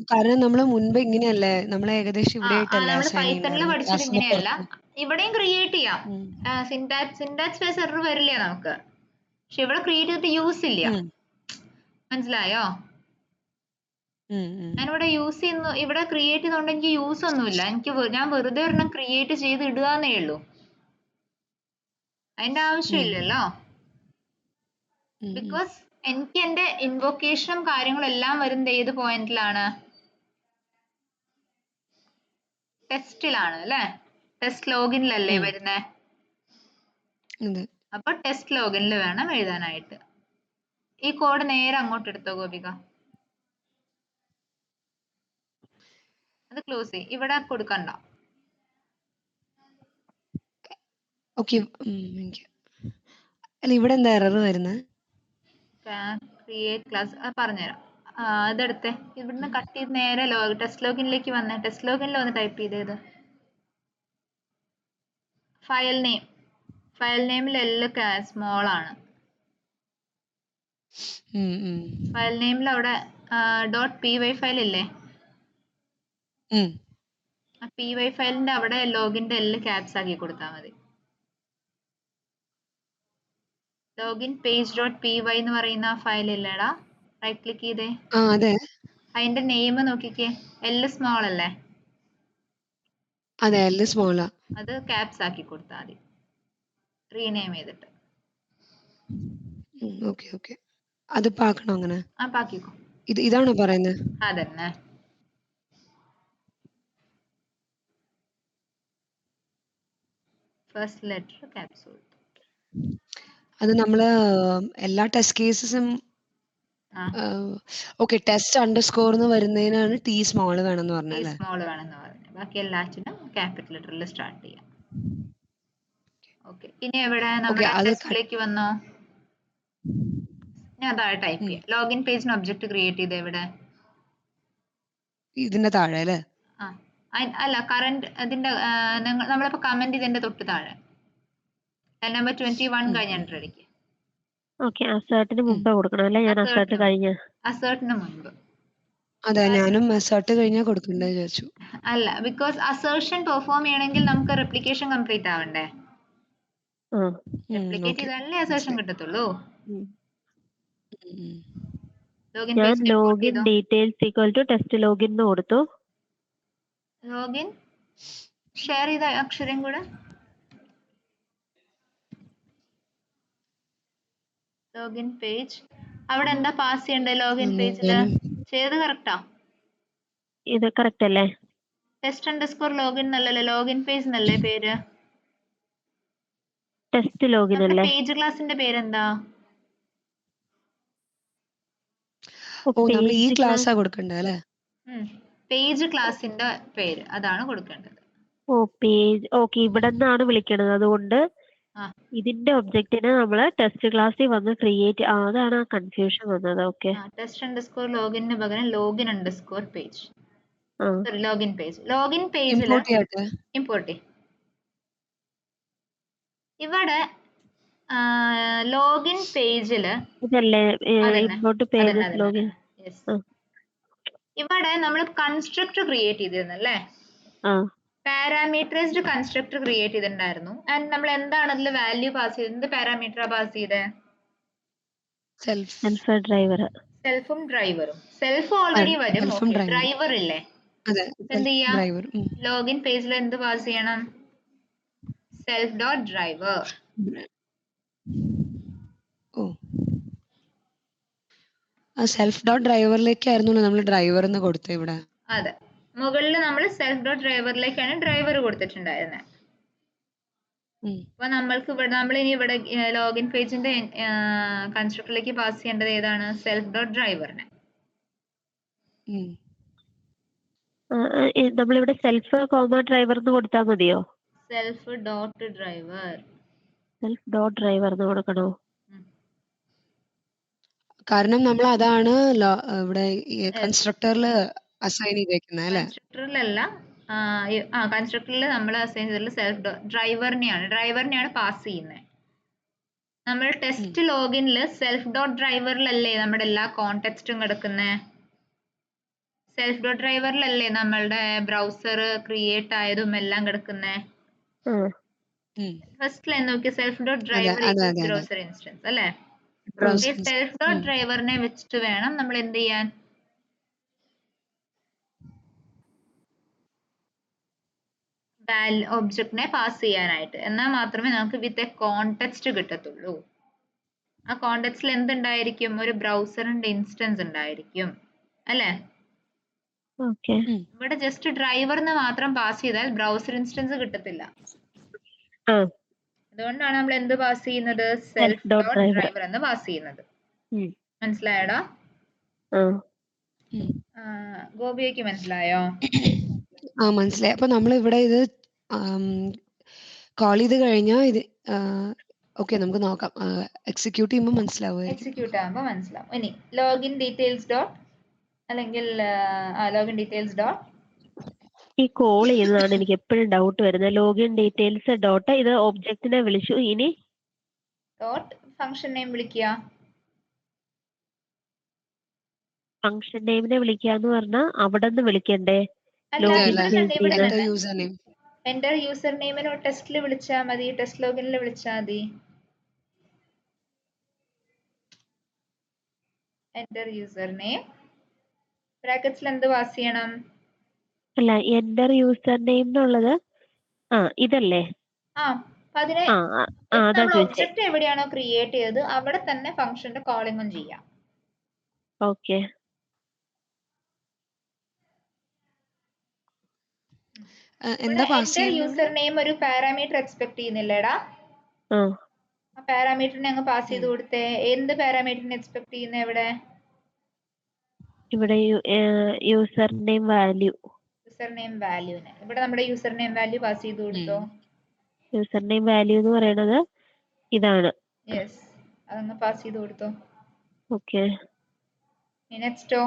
Speaker 2: കാരണം നമ്മൾ മുൻപ് ഇങ്ങനെയല്ലേ, നമ്മൾ ഏകദേശം ഇവിടെ ആയിട്ടല്ലേ
Speaker 1: നമ്മൾ
Speaker 2: അസൈൻ
Speaker 1: പൈത്തണിൽ
Speaker 2: ചെയ്യുന്നുണ്ടായിരുന്നു,
Speaker 1: പഠിച്ചത്
Speaker 2: ക്ലാസ്സിന്റെ
Speaker 1: ഇങ്ങനെയല്ല.
Speaker 2: പുറത്ത്.
Speaker 1: ഇവിടെയും ക്രിയേറ്റ് ചെയ്യാം. സിന്റാക്സ് സ്പേസ് എറർ വരില്ല നമുക്ക്, പക്ഷെ ഇവിടെ ക്രിയേറ്റ് ചെയ്തിട്ട് യൂസ് ഇല്ല. മനസ്സിലായോ? ഞാനിവിടെ യൂസ് ചെയ്യുന്നു, ഇവിടെ ക്രിയേറ്റ് ചെയ്തുകൊണ്ട് എനിക്ക് യൂസ് ഒന്നുമില്ല. ഞാൻ വെറുതെ ഒരെണ്ണം ക്രിയേറ്റ് ചെയ്ത് ഇടുകന്നേ ഉള്ളൂ, അതിന്റെ ആവശ്യമില്ലല്ലോ. ബിക്കോസ് എനിക്ക് എന്റെ ഇൻവോക്കേഷനും കാര്യങ്ങളും എല്ലാം വരുന്നത് ഏത് പോയിന്റിലാണ്? ടെസ്റ്റിലാണ് അല്ലെ? ടെസ്റ്റ് ലോഗിനിലല്ലേ വരുന്നേ? അപ്പൊ ടെസ്റ്റ് ലോഗിനിൽ വേണം എഴുതാനായിട്ട്. ഈ കോഡ് നേരെ അങ്ങോട്ട് എടുത്തോ ഗോപിക, അത് ക്ലോസ് ചെയ്യും, ഇവിടെ കൊടുക്കണ്ട.
Speaker 2: ഓക്കെ, അല്ല ഇവിടെ എന്താ എറർ വരുന്നത്?
Speaker 1: ക്രിയേറ്റ് ക്ലാസ് പറഞ്ഞുതരാം. ഇതെടുത്തേ, ഇവിടുന്ന് കട്ട് ചെയ്ത് നേരെ ടെസ്റ്റ് ലോഗിനിലേക്ക് വന്നേ. ടെസ്റ്റ് ലോഗിനിൽ വന്ന് ടൈപ്പ് ചെയ്തത് ഫയൽ നെയിം. ഫയൽ നെയിമിൽ എല്ലാം സ്മോൾ ആണ്. ഫയൽ നെയിമിൽ അവിടെ .py ഫയൽ ഇല്ലേ? ആ py ഫയലിന്റെ അവിടെ ലോഗിന്റെ എല്ലാം ക്യാപ്സ് ആക്കി കൊടുത്താൽ മതി. ലോഗിൻ പേജ് .py എന്ന് പറയുന്ന ഫയൽ ഇല്ലേടാ? റൈറ്റ് ക്ലിക്ക് ചെയ്തേ, അതിന്റെ നെയിം നോക്കിക്കേ, എല് സ്മോൾ അല്ലേ?
Speaker 2: അതെ, എല് സ്മോളാ.
Speaker 1: അത് ക്യാപ്സ് ആക്കി കൊടുത്താൽ മതി, റീനെയിം ചെയ്തിട്ട്.
Speaker 2: ഓക്കെ ഓക്കെ, അത് പാക്കണോ അങ്ങനെ?
Speaker 1: ആ പാക്കിക്കോ.
Speaker 2: ഇതാണോ പറയുന്നത്?
Speaker 1: അതന്നെ. ഫസ്റ്റ് ലെറ്റർ ക്യാപ്സ് കൊടുത്തു.
Speaker 2: അത് നമ്മള് എല്ലാ ടെസ്റ്റ് കേസസും ഓക്കെ, ടെസ്റ്റ് അണ്ടർസ്കോർ എന്ന് വരുന്നതിനാണ് ടി സ്മോൾ വേണമെന്ന് പറഞ്ഞല്ലേ?
Speaker 1: സ്മോൾ വേണമെന്ന് പറഞ്ഞു. ബാക്കി എല്ലാറ്റിനും ക്യാപിറ്റൽ ലെറ്ററിൽ സ്റ്റാർട്ട് ചെയ്യാം. ഓക്കെ, ഇനി എവിടെ നമ്മുടെ ടെസ്റ്റിലേക്ക് വന്നോ? ഞാൻ താഴെ ടൈപ്പ് ചെയ്യാം. ലോഗിൻ പേജിന് ഒബ്ജക്റ്റ് ക്രിയേറ്റ് ചെയ്ത് എവിടെ?
Speaker 2: ഇതിന്റെ താഴെ അല്ലേ?
Speaker 1: അല്ല, കറന്റ് അതിന്റെ നമ്മളിപ്പോ കമന്റ് ഇതിന്റെ തൊട്ട് താഴെ നമ്പർ 21 കഴിഞ്ഞ് എൻ്റർ അടിക്കുക.
Speaker 3: ഓക്കെ, അസേർട്ടിന് മുമ്പ് കൊടുക്കണം അല്ലേ? ഞാൻ അസേർട്ട് കഴിഞ്ഞ
Speaker 1: അസേർട്ടിന് മുൻപ്.
Speaker 2: അതെ, ഞാനും അസേർട്ട് കഴിഞ്ഞാ കൊടുക്കണ്ടേ വിചാരിച്ചു.
Speaker 1: അല്ല, ബിക്കോസ് അസേർഷൻ പെർഫോം ചെയ്യണമെങ്കിൽ നമുക്ക് റെപ്ലിക്കേഷൻ കംപ്ലീറ്റ് ആവണ്ടേ? റെപ്ലിക്കേറ്റ് ചെയ്താലേ അസേർഷൻ കിട്ടത്തുള്ളൂ.
Speaker 3: ഞാൻ login details equal to test login എന്ന് കൊടുത്തു.
Speaker 1: ലോഗിൻ ഷെയർ ചെയ്ത അക്ഷരം കൂടെ ലോഗിൻ പേജ്. അവിടെ എന്താ പാസ് ചെയ്യണ്ടേ? ലോഗിൻ പേജില് ചെയ്ത് കറക്റ്റാ?
Speaker 3: ഇത് കറക്റ്റ് അല്ലേ?
Speaker 1: ടെസ്റ്റ് അണ്ടർസ്കോർ ലോഗിൻ എന്നല്ലേ, ലോഗിൻ പേജ് എന്നല്ലേ പേര്?
Speaker 3: ടെസ്റ്റ് ലോഗിൻ അല്ലേ?
Speaker 1: പേജ് ക്ലാസിന്റെ പേരെന്താ?
Speaker 2: നമ്മൾ ഈ ക്ലാസ്സാ കൊടുക്കണ്ടേ അല്ലേ?
Speaker 1: പേജ് ക്ലാസിന്റെ പേര് അതാണ് കൊടുക്കേണ്ടത്.
Speaker 3: പേജ്. ഓക്കെ, ഇവിടെ നിന്നാണ് വിളിക്കണത്, അതുകൊണ്ട് ഇതിന്റെ ഒബ്ജക്റ്റിന് നമ്മള് ടെസ്റ്റ് ക്ലാസ്സിൽ വന്ന് ക്രിയേറ്റ്. അതാണ് ആ കൺഫ്യൂഷൻ വന്നത്. ഓക്കെ,
Speaker 1: ടെസ്റ്റ് അണ്ടർസ്കോർ ലോഗിന് പകരം login underscore page. Login page. Login പേജില് ഇമ്പോർട്ട്. ഇവിടെ ലോഗിൻ പേജില് ഇവിടെ നമ്മൾ കൺസ്ട്രക്ടർ ക്രിയേറ്റ് ചെയ്തിരുന്നല്ലേ? പാരാമീറ്ററൈസ്ഡ് കൺസ്ട്രക്ടർ ക്രിയേറ്റ് ചെയ്തിട്ടുണ്ടായിരുന്നു. ആൻഡ് നമ്മൾ എന്താണ് അതിൽ വാല്യൂ പാസ് ചെയ്തത്? എന്ത് പാരാമീറ്ററാ പാസ് ചെയ്തേ? സെൽഫും ഡ്രൈവറും. സെൽഫ് ഓൾറെഡി വരും, ഡ്രൈവർ ഇല്ലേ? എന്ത് ചെയ്യാം? ലോഗിൻ പേജിൽ എന്ത് പാസ് ചെയ്യണം? Self dot driver.
Speaker 2: Self dot ഡ്രൈവറിലേക്കായിരുന്നു നമ്മൾ ഡ്രൈവർ എന്ന് കൊടുത്തത് ഇവിടെ.
Speaker 1: അതെ, മുകളിൽ നമ്മൾ സെൽഫ് ഡോട്ട് ഡ്രൈവറിലേക്കാണ് ഡ്രൈവർ കൊടുത്തിട്ടുണ്ടായിരുന്നത്.
Speaker 2: ഉം.
Speaker 1: അപ്പൊ നമ്മൾക്ക് നമ്മളിനി ഇവിടെ ലോഗിൻ പേജിന്റെ കൺസ്ട്രക്ടറിലേക്ക് പാസ് ചെയ്യേണ്ടത് ഏതാണ്? സെൽഫ് ഡോട്ട് ഡ്രൈവറിനെ.
Speaker 2: ഉം.
Speaker 3: നമ്മളിവിടെ സെൽഫ് കോമ ഡ്രൈവർ എന്ന് കൊടുത്താൽ മതിയോ?
Speaker 1: Self dot driver.
Speaker 3: Self dot driver എന്ന് കൊടുക്കണോ?
Speaker 2: കാരണം നമ്മൾ അതാണ് ഇവിടെ കൺസ്ട്രക്ടറിൽ അസൈൻ ചെയ്തേക്കുന്നത് അല്ലേ?
Speaker 1: കൺസ്ട്രക്ടറിലല്ല, കൺസ്ട്രക്ടറിൽ നമ്മൾ അസൈൻ ചെയ്തിട്ടുള്ള സെൽഫ് ഡ്രൈവറിനെയാണ് പാസ് ചെയ്യുന്നത്. നമ്മൾ ടെസ്റ്റ് ലോഗിനിൽ സെൽഫ് ഡോട്ട് ഡ്രൈവറിലല്ലേ നമ്മുടെ എല്ലാ കോണ്ടെക്സ്റ്റും കിടക്കുന്നത്? സെൽഫ് ഡോട്ട് ഡ്രൈവറിലല്ലേ നമ്മളുടെ ബ്രൗസർ ക്രിയേറ്റ് ആയതും എല്ലാം കിടക്കുന്നത്? ഫസ്റ്റ് ലൈൻ നോക്കി, self dot driver browser instance അല്ലേ? ഈ സെൽഫ് ഡോട്ട് ഡ്രൈവറിനെ വെച്ചിട്ട് വേണം നമ്മൾ എന്ത് ചെയ്യാൻ? ഒബ്ജക്റ്റിനെ പാസ് ചെയ്യാനായിട്ട്. എന്നാൽ മാത്രമേ നമുക്ക് വിത്ത് എ കോണ്ടെക്സ്റ്റ് കിട്ടത്തുള്ളൂ. ആ കോണ്ടെക്സ്റ്റിൽ എന്തുണ്ടായിരിക്കും? ഒരു ബ്രൗസറിന്റെ ഇൻസ്റ്റൻസ് ഉണ്ടായിരിക്കും അല്ലേ? ഇവിടെ ജസ്റ്റ് ഡ്രൈവർ എന്ന് മാത്രം പാസ് ചെയ്താൽ ബ്രൗസർ ഇൻസ്റ്റൻസ് കിട്ടത്തില്ല. അതുകൊണ്ടാണ് നമ്മൾ എന്ത് പാസ് ചെയ്യുന്നത്? സെൽഫ് ഡോട്ട് ഡ്രൈവർ എന്ന് പാസ് ചെയ്യുന്നത്. മനസ്സിലായടാ? ഗോപിയയ്ക്ക് മനസ്സിലായോ?
Speaker 2: മനസ്സിലായി. അപ്പൊ നമ്മൾ ഇവിടെ ഇത് കോൾ ചെയ്ത് കഴിഞ്ഞാൽ ഇത് ഓക്കെ നമുക്ക് നോക്കാം. എക്സിക്യൂട്ട് ചെയ്യുമ്പോൾ മനസ്സിലാവും.
Speaker 1: എക്സിക്യൂട്ട് ആകുമ്പോൾ മനസ്സിലാവും. ഇനി ലോഗിൻ ഡീറ്റെയിൽസ് ഡോട്ട് അല്ലെങ്കിൽ ലോഗിൻ ഡീറ്റെയിൽസ് ഡോട്ട്,
Speaker 3: ഈ കോൾ ചെയ്യുന്നതാണ് എനിക്ക് എപ്പോഴും ഡൗട്ട് വരുന്നത്. ലോഗിൻ ഡീറ്റെയിൽസ് ഡോട്ട് ഇത് ഒബ്ജക്റ്റിനെ വിളിച്ചു, ഇനി
Speaker 1: ഡോട്ട് ഫംഗ്ഷൻ നെയിം വിളിക്കുക.
Speaker 3: ഫംഗ്ഷൻ നെയിമിനെ വിളിക്കാന്ന് പറഞ്ഞാൽ അവിടെ നിന്ന് വിളിക്കണ്ടേ?
Speaker 1: എന്റെ യൂസർ നെയിമിനോ ടെസ്റ്റിൽ വിളിച്ചാൽ മതി, ടെസ്റ്റ് ലോഗിനിൽ വിളിച്ചാൽ മതി. എന്റർ യൂസർ നെയിം ബ്രാക്കറ്റ്സിൽ എന്ത് പാസ് ചെയ്യണം?
Speaker 3: അല്ല, എന്റർ യൂസർ നെയിം എന്നുള്ളത് ഇതല്ലേ?
Speaker 1: ഒബ്ജക്റ്റ് എവിടെയാണോ ക്രിയേറ്റ് ചെയ്തത് അവിടെ തന്നെ ഫംഗ്ഷന്റെ കോളിംഗും ചെയ്യാം.
Speaker 3: ഓക്കെ.
Speaker 1: യൂസർ നെയിം ഒരു പാരാമീറ്റർ എക്സ്പെക്ട് ചെയ്യുന്നില്ലേടാ? ആ പാരാമീറ്ററിനെ അങ്ങ് പാസ് ചെയ്ത് കൊടുത്തേ. എന്ത് പാരാമീറ്ററിനെ എക്സ്പെക്ട് ചെയ്യുന്ന ഇവിടെ?
Speaker 3: ഇവിടെ user name value.
Speaker 1: User name വാല്യൂനെ ഇവിടെ നമ്മുടെ യൂസർ നെയിം വാല്യൂ പാസ് ചെയ്ത് കൊടുത്തോ.
Speaker 3: യൂസർ നെയിം വാല്യൂ എന്ന് പറയുന്നത് ഇതാണ്.
Speaker 1: യെസ്, അതങ്ങ് പാസ് ചെയ്ത് കൊടുത്തോ.
Speaker 3: ഓക്കെ.
Speaker 1: നെക്സ്റ്റോ,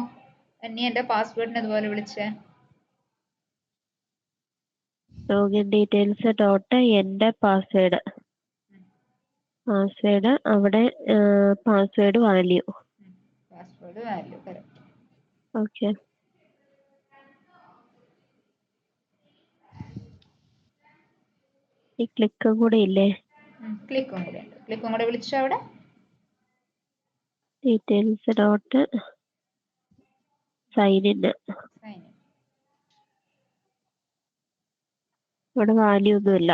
Speaker 1: ഇനി എന്റെ പാസ്വേഡിനെ അതുപോലെ വിളിച്ചേ.
Speaker 3: ലോഗിൻ ഡീറ്റെയിൽസ് ഡോട്ട് എന്റെ പാസ്വേഡ് അവിടെ പാസ്വേഡ് വാല്യൂ. കറക്റ്റ്. ഓക്കെ. ഈ ക്ലിക്കും കൂടെ ഇല്ലേ?
Speaker 1: ക്ലിക്കും കൂടെ ഉണ്ട്. ക്ലിക്കും കൂടെ വിളിച്ചോ. അവിടെ
Speaker 3: ഡീറ്റെയിൽസ് ഡോട്ട് സൈൻ ഇൻ. ഇവിടെ വാല്യൂ ഒന്നുമില്ല.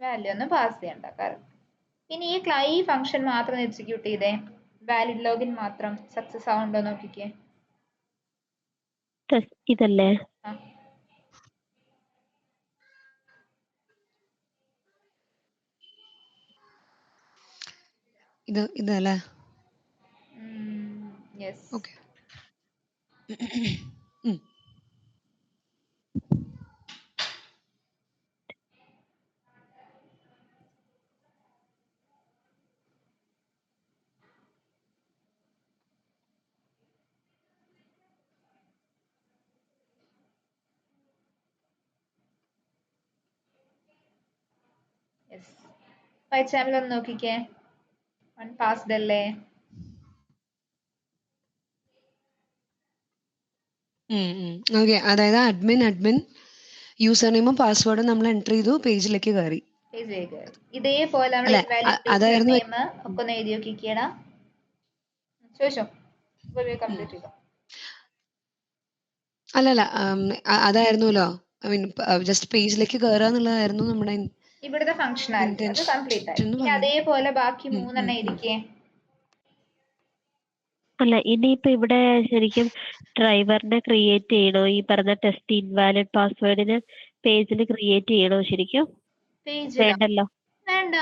Speaker 1: വാല്യൂ ഒന്നും പാസ് ചെയ്യണ്ട. കറക്റ്റ്. ഇനി ഈ ഫംഗ്ഷൻ മാത്രം എക്സിക്യൂട്ട് ചെയ്തേ. വാലിഡ് ലോഗിൻ മാത്രം സക്സസ് ആവുണ്ടോ നോക്കിക്കേ.
Speaker 3: ഇതല്ലേ?
Speaker 2: ഇതല്ലേ?
Speaker 1: യെസ്.
Speaker 2: ഓക്കെ.
Speaker 1: പൈച്ചാമിൽ ഒന്ന് നോക്കിക്കേ. വൺ പാസ്ഡ് അല്ലേ?
Speaker 2: ഓക്കെ. അതായത് അഡ്മിൻ യൂസർ നെയിമും പാസ്വേഡും നമ്മൾ എൻ്റർ ചെയ്തു, പേജിലേക്ക് കയറി.
Speaker 1: ഇതേപോലെ ഒക്കെ ഒന്ന് എഴുതി നോക്കിക്കേടാ. ചോദിച്ചോ.
Speaker 2: അല്ലല്ല, അതായിരുന്നല്ലോ. ഐ മീൻ ജസ്റ്റ് പേജിലേക്ക് കയറുക എന്നുള്ളതായിരുന്നു നമ്മുടെ
Speaker 1: ഇവിടുത്തെ ഫംഗ്ഷനാലിറ്റി. അത് കംപ്ലീറ്റ് ആയി. ഇനി അതേപോലെ ബാക്കി 3 എഴുതിക്കേ.
Speaker 3: അല്ല, ഇനിയിപ്പോ ഇവിടെ ശരിക്കും ഡ്രൈവറിനെ ക്രിയേറ്റ് ചെയ്യണോ? ഈ പറഞ്ഞ ടെസ്റ്റ് ഇൻവാലിഡ് പാസ്വേഡിന് പേജിൽ ക്രിയേറ്റ് ചെയ്യണോ ശരിക്കും?
Speaker 1: പേജിലോ?
Speaker 3: വേണ്ടല്ലോ
Speaker 1: വേണ്ട,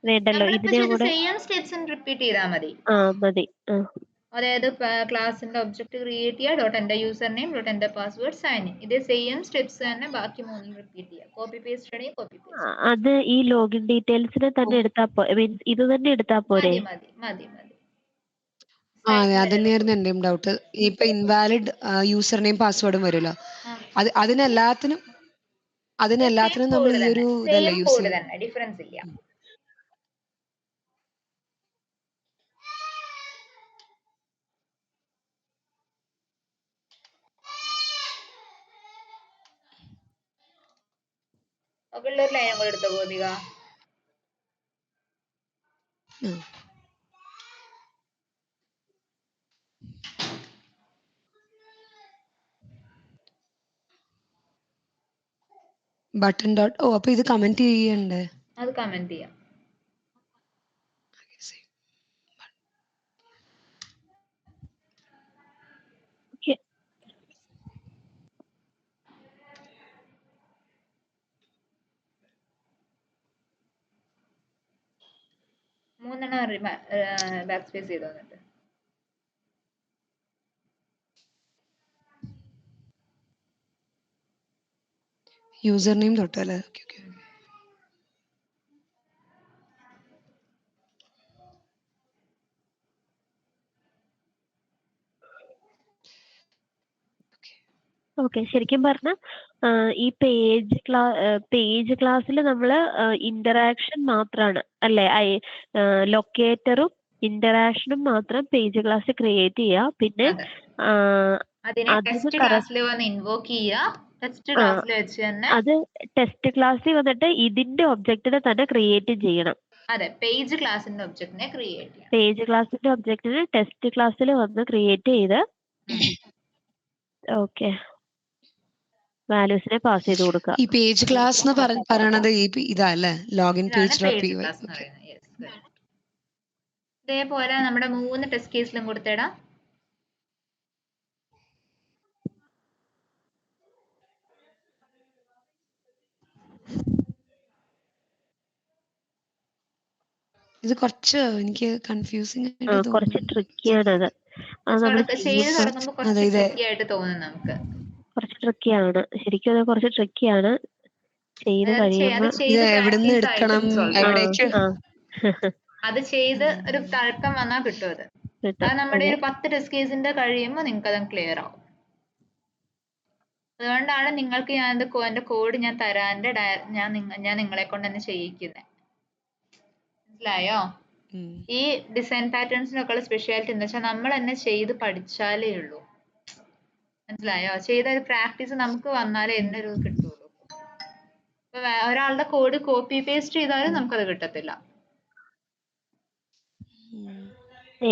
Speaker 3: വേണ്ടല്ലോ
Speaker 1: നമ്മളിപ്പോ
Speaker 3: ഇതിനെ
Speaker 1: ചെയ്ത
Speaker 3: കൂടെ
Speaker 1: സെയിം സ്റ്റെപ്സ് റിപ്പീറ്റ് ചെയ്താൽ മതി.
Speaker 3: മതി.
Speaker 1: അതായത് ക്ലാസിന്റെ ഒബ്ജക്റ്റ് ക്രിയേറ്റ് ചെയ്യുക, ഡോട്ട് എന്റെ യൂസർ നെയിം, ഡോട്ട് എന്റെ പാസ്വേഡ്, സൈൻ ഇൻ. ഇതേ സെയിം സ്റ്റെപ്സ് തന്നെ ബാക്കി മൂന്നും റിപ്പീറ്റ് ചെയ്യുക. കോപ്പി പേസ്റ്റ് ആണെങ്കിൽ കോപ്പി പേസ്റ്റ്.
Speaker 3: അത് ഈ ലോഗിൻ ഡീറ്റെയിൽസിനെ തന്നെ എടുത്താ മീൻസ് ഇത് തന്നെ എടുത്താ പോരെ?
Speaker 1: മതി മതി മതി.
Speaker 2: അതെ, അതന്നെയായിരുന്നു എന്റെയും ഡൗട്ട്. ഇപ്പൊ ഇൻവാലിഡ് യൂസർ നെയിം പാസ്വേഡും വരുമല്ലോ, അതിനെല്ലാത്തിനും നമ്മൾ ഈ ഒരു ഇതല്ലേ യൂസ്
Speaker 1: കോഡ്
Speaker 2: ചെയ്യും?
Speaker 1: തന്നെ, ഡിഫറൻസ് ഇല്ല. മുകളിലൊരു ലൈൻ കൂടെ എടുത്തോ ഗോപിക.
Speaker 2: Button dot. അപ്പൊ ഇത് കമന്റ് ചെയ്യണ്ടേ?
Speaker 1: അത് കമന്റ് ചെയ്യാം. മൂന്നെണ്ണം ബാക്ക് സ്പേസ് ചെയ്ത് വന്നിട്ട്.
Speaker 2: യൂസർ നെയിം തൊട്ടല്ലേ? Okay okay.
Speaker 3: ഓക്കെ, ശരിക്കും പറഞ്ഞാൽ ഈ പേജ് ക്ലാസ്സിൽ നമ്മൾ ഇന്ററാക്ഷൻ മാത്രമാണ് അല്ലേ? ലൊക്കേറ്ററും ഇന്ററാക്ഷനും മാത്രം പേജ് ക്ലാസ് ക്രിയേറ്റ് ചെയ്യുക. പിന്നെ
Speaker 1: അതിനെ ടെസ്റ്റ് ക്ലാസ്സിൽ വന്ന് ഇൻവോക്ക് ചെയ്യുക. ടെസ്റ്റ് ക്ലാസ്സിൽ വെച്ച് തന്നെ
Speaker 3: അത് ടെസ്റ്റ് ക്ലാസ്സിൽ വന്നിട്ട് ഇതിന്റെ ഒബ്ജക്റ്റിനെ തന്നെ ക്രിയേറ്റ് ചെയ്യണം.
Speaker 1: അതെ, പേജ് ക്ലാസിന്റെ ഒബ്ജക്റ്റിനെ ക്രിയേറ്റ് ചെയ്യണം.
Speaker 3: പേജ് ക്ലാസിന്റെ ഒബ്ജക്റ്റിനെ ടെസ്റ്റ് ക്ലാസ്സിൽ വന്ന് ക്രിയേറ്റ് ചെയ്ത് ഓക്കെ വാല്യൂസിനെ പാസ് ചെയ്ത് കൊടുക്കുക.
Speaker 2: ഈ പേജ് ക്ലാസ് എന്ന് പറയണത് ഇതല്ലേ, login page dot P Y.
Speaker 1: ഇതേപോലെ നമ്മുടെ 3 ടെസ്റ്റ് കേസിലും കൊടുത്തേടാ.
Speaker 3: ഇത് കുറച്ച് എനിക്ക് കൺഫ്യൂസിംഗ് ആയിട്ട് കുറച്ച് ട്രിക്കിയാണത്.
Speaker 1: ചെയ്ത് തുടങ്ങുമ്പോൾ കുറച്ച് ട്രിക്കി ആയിട്ട് തോന്നും നമുക്ക്.
Speaker 3: കുറച്ച് ട്രിക്കിയാണ് ശരിക്കും, അത് കുറച്ച് ട്രിക്കിയാണ്. ചെയ്ത് കഴിയുമ്പോൾ
Speaker 2: എവിടുന്ന് എടുക്കണം, എവിടേക്ക്
Speaker 1: അത് ചെയ്ത് ഒരു തഴക്കം വന്നാൽ കിട്ടും. അത് നമ്മുടെ ഒരു 10 ടെസ്റ്റ് കേസിന്റെ കഴിയുമ്പോൾ നിങ്ങൾക്ക് അത് ക്ലിയർ ആവും. അതുകൊണ്ടാണ് നിങ്ങൾക്ക് എന്റെ കോഡ് ഞാൻ തരാന്റെ ഞാൻ നിങ്ങളെ കൊണ്ട് തന്നെ ചെയ്യിക്കുന്നത്. മനസ്സിലായോ? ഈ ഡിസൈൻ പാറ്റേൺസിനൊക്കെ ഉള്ള സ്പെഷ്യാലിറ്റി എന്താ വെച്ചാൽ നമ്മൾ തന്നെ ചെയ്ത് പഠിച്ചാലേ ഉള്ളൂ. മനസ്സിലായോ? ചെയ്ത ഒരു പ്രാക്ടീസ് നമുക്ക് വന്നാലേ എന്നൊരു കിട്ടുള്ളൂ. ഇപ്പൊ ഒരാളുടെ കോഡ് കോപ്പി പേസ്റ്റ് ചെയ്താലും നമുക്കത് കിട്ടത്തില്ല.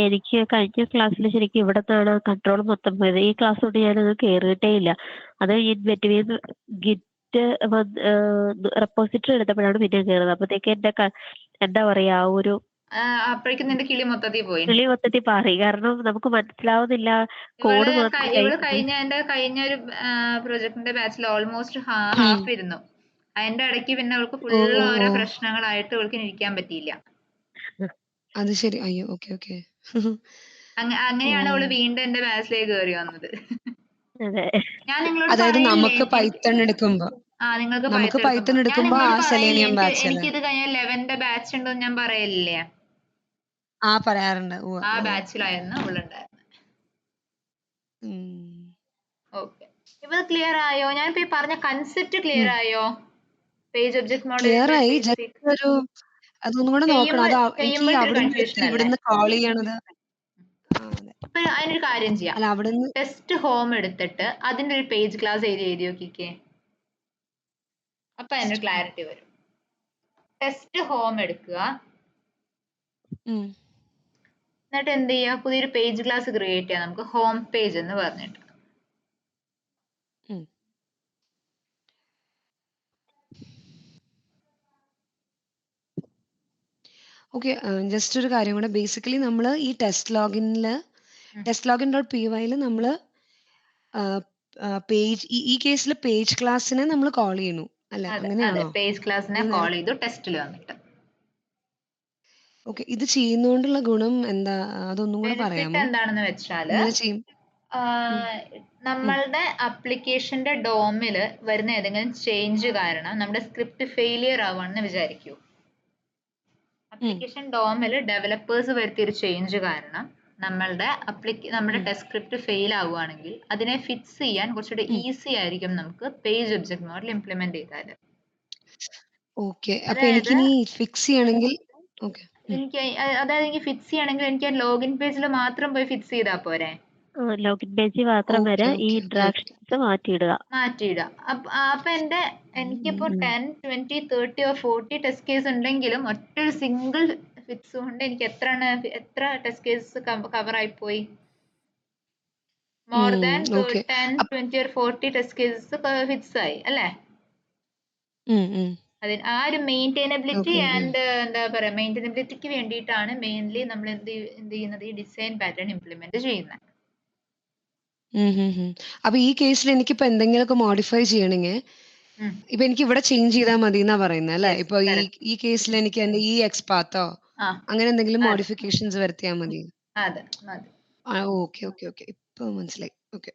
Speaker 3: എനിക്ക് കഴിഞ്ഞ ക്ലാസ്സിൽ ശരിക്കും ഇവിടെ നിന്നാണ് കൺട്രോൾ മൊത്തം പോയത്. ഈ ക്ലാസ് കൊണ്ട് ഞാനത് കേറിയിട്ടേ ഇല്ല. അത് ബിറ്റ്വീൻ ഗിറ്റ് റെപ്പോസിറ്ററി എടുത്തപ്പോഴാണ് പിന്നെ കയറുന്നത്. അപ്പത്തേക്ക് എന്താ പറയാ ഒരു
Speaker 1: അപ്പോഴേക്കും നിന്റെ കിളി
Speaker 3: മൊത്തത്തിൽ പാറി. കാരണം നമുക്ക് മനസ്സിലാവുന്നില്ല കോഡ്
Speaker 1: കഴിഞ്ഞ ഒരു പ്രൊജക്ടിന്റെ ബാച്ചിൽ ഓൾമോസ്റ്റ് ഹാഫ് ഇരുന്നു. അതിന്റെ ഇടയ്ക്ക് പിന്നെ അവൾക്ക് ഫുൾ ഓരോ പ്രശ്നങ്ങളായിട്ട് അവൾക്ക് ഇരിക്കാൻ പറ്റിയില്ല.
Speaker 2: അത് ശരി. അയ്യോ, ഓക്കെ ഓക്കെ.
Speaker 1: അങ്ങനെയാണ് അവള് വീണ്ടും എന്റെ ബാച്ചിലേക്ക് കയറി വന്നത്. ഞാൻ നിങ്ങളോട്
Speaker 2: നമുക്ക് പൈത്തൺ എടുക്കുമ്പോ
Speaker 1: നിങ്ങൾക്ക് പൈത്തൺ എടുക്കുമ്പോ എനിക്കിത് കഴിഞ്ഞ 11ന്റെ ബാച്ച് ഉണ്ടെന്ന് ഞാൻ പറയില്ലേ?
Speaker 2: പറയാറുണ്ട്.
Speaker 1: ആ ബാച്ചിലായിരുന്നു അവളുണ്ടായിരുന്നത്. ഓക്കെ, ഇപ്പൊ ക്ലിയർ ആയോ? ഞാനിപ്പോ പറഞ്ഞ കൺസെപ്റ്റ് ക്ലിയർ ആയോ? പേജ് ഒബ്ജക്ട് മോഡൽ
Speaker 2: ക്ലിയർ ആയി. അതൊന്നും കൂടെ നോക്കണം. എനിക്ക് ഇവിടുന്ന് കോൾ ചെയ്യണത്.
Speaker 1: അതിനൊരു കാര്യം ചെയ്യാം. ടെസ്റ്റ് ഹോം എടുത്തിട്ട് അതിന്റെ ഒരു പേജ് ക്ലാസ് എഴുതി നോക്കിക്കേ. അപ്പൊ അതിന്റെ ക്ലാരിറ്റി വരും. ടെസ്റ്റ് ഹോം എടുക്കുക, എന്നിട്ട് എന്ത് ചെയ്യുക, പുതിയൊരു പേജ് ക്ലാസ് ക്രിയേറ്റ് ചെയ്യാം. നമുക്ക് ഹോം പേജ് എന്ന് പറഞ്ഞിട്ട്.
Speaker 2: ഓക്കെ, ജസ്റ്റ് ഒരു കാര്യം കൂടെ. ബേസിക്കലി നമ്മൾ ഈ ടെസ്റ്റ് ലോഗിൻ ഡോട്ട് പി വൈയിൽ നമ്മൾ പേജ് ഈ കേസിൽ പേജ് ക്ലാസ്സിനെ നമ്മൾ കോൾ ചെയ്യണു അല്ലെ?
Speaker 1: അതെ അതെ
Speaker 2: അങ്ങനെയാണോ?
Speaker 1: പേജ് ക്ലാസ്സിനെ
Speaker 2: ഞാൻ
Speaker 1: കോൾ ചെയ്തു ടെസ്റ്റിൽ വന്നിട്ട്.
Speaker 2: ഓക്കെ. ഇത് ചെയ്യുന്നോണ്ടുള്ള ഗുണം എന്താ? അതൊന്നും കൂടെ
Speaker 1: ബെനിഫിറ്റ്
Speaker 2: പറയാമോ?
Speaker 1: എന്താണെന്ന് വെച്ചാല്
Speaker 2: ഇങ്ങനെ ചെയ്യും. ഉം,
Speaker 1: നമ്മളുടെ അപ്ലിക്കേഷന്റെ ഡോമില് വരുന്ന ഏതെങ്കിലും ചേഞ്ച് കാരണം നമ്മുടെ സ്ക്രിപ്റ്റ് ഫെയിലിയർ ആവുകയാണെന്ന് വിചാരിക്കൂ. അപ്ലിക്കേഷൻ ഡോമിൽ ഡെവലപ്പേഴ്സ് വരുത്തിയൊരു ചേഞ്ച് കാരണം നമ്മുടെ ടെസ്റ്റ് സ്ക്രിപ്റ്റ് ഫെയിൽ ആവുകയാണെങ്കിൽ അതിനെ ഫിക്സ് ചെയ്യാൻ കുറച്ചുകൂടി ഈസി ആയിരിക്കും നമുക്ക് പേജ് ഒബ്ജക്ട് മോഡൽ ഇംപ്ലിമെന്റ് ചെയ്താൽ.
Speaker 2: ഓക്കെ. അപ്പൊ
Speaker 1: അതായത്
Speaker 2: എനിക്കിനി ഫിക്സ് ചെയ്യണമെങ്കിൽ ഓക്കെ.
Speaker 1: എനിക്ക് ഫിക്സ് ചെയ്യണമെങ്കിൽ എനിക്ക് ലോഗിൻ പേജിൽ മാത്രം പോയി ഫിക്സ് ചെയ്താൽ പോരെ?
Speaker 3: ലോഗിൻ പേജിൽ മാത്രം വരെ ഈ
Speaker 2: ഓക്കെ.
Speaker 3: ഇന്ററാക്ഷൻസ് മാറ്റിയിടുക.
Speaker 1: അപ്പൊ എനിക്കിപ്പോ 10, 20, 30 or 40 ടെസ്റ്റ് കേസ് ഉണ്ടെങ്കിലും ഒറ്റൊരു സിംഗിൾ ഫിക്സ് കൊണ്ട് എനിക്ക് എത്ര ടെസ്റ്റ് കേസ് കവർ ആയി പോയി? More than
Speaker 2: okay.
Speaker 1: 10, 20 or 40 test cases fix ആയി അല്ലേ? ആ ഒരു മെയിൻറ്റൈനബിലിറ്റി ആൻഡ് എന്താ പറയാ മെയിൻറ്റൈനബിലിറ്റിക്ക് വേണ്ടിയിട്ടാണ് മെയിൻലി നമ്മൾ എന്ത് ചെയ്യുന്നത്, ഈ ഡിസൈൻ പാറ്റേൺ ഇംപ്ലിമെന്റ് ചെയ്യുന്നത്.
Speaker 2: അപ്പൊ ഈ കേസിൽ എനിക്കിപ്പോ എന്തെങ്കിലുമൊക്കെ മോഡിഫൈ ചെയ്യണമെങ്കിൽ ഇപ്പൊ എനിക്ക് ഇവിടെ ചേഞ്ച് ചെയ്താൽ മതി എന്നാ പറയുന്നത് അല്ലെ? ഇപ്പൊ ഈ കേസിൽ എനിക്ക് എന്റെ ഈ എക്സ്പാത്തോ അങ്ങനെ എന്തെങ്കിലും മോഡിഫിക്കേഷൻസ് വരുത്തിയാൽ മതി.
Speaker 1: അതെ മതി.
Speaker 2: Okay okay okay. ഇപ്പൊ മനസ്സിലായി. ഓക്കെ.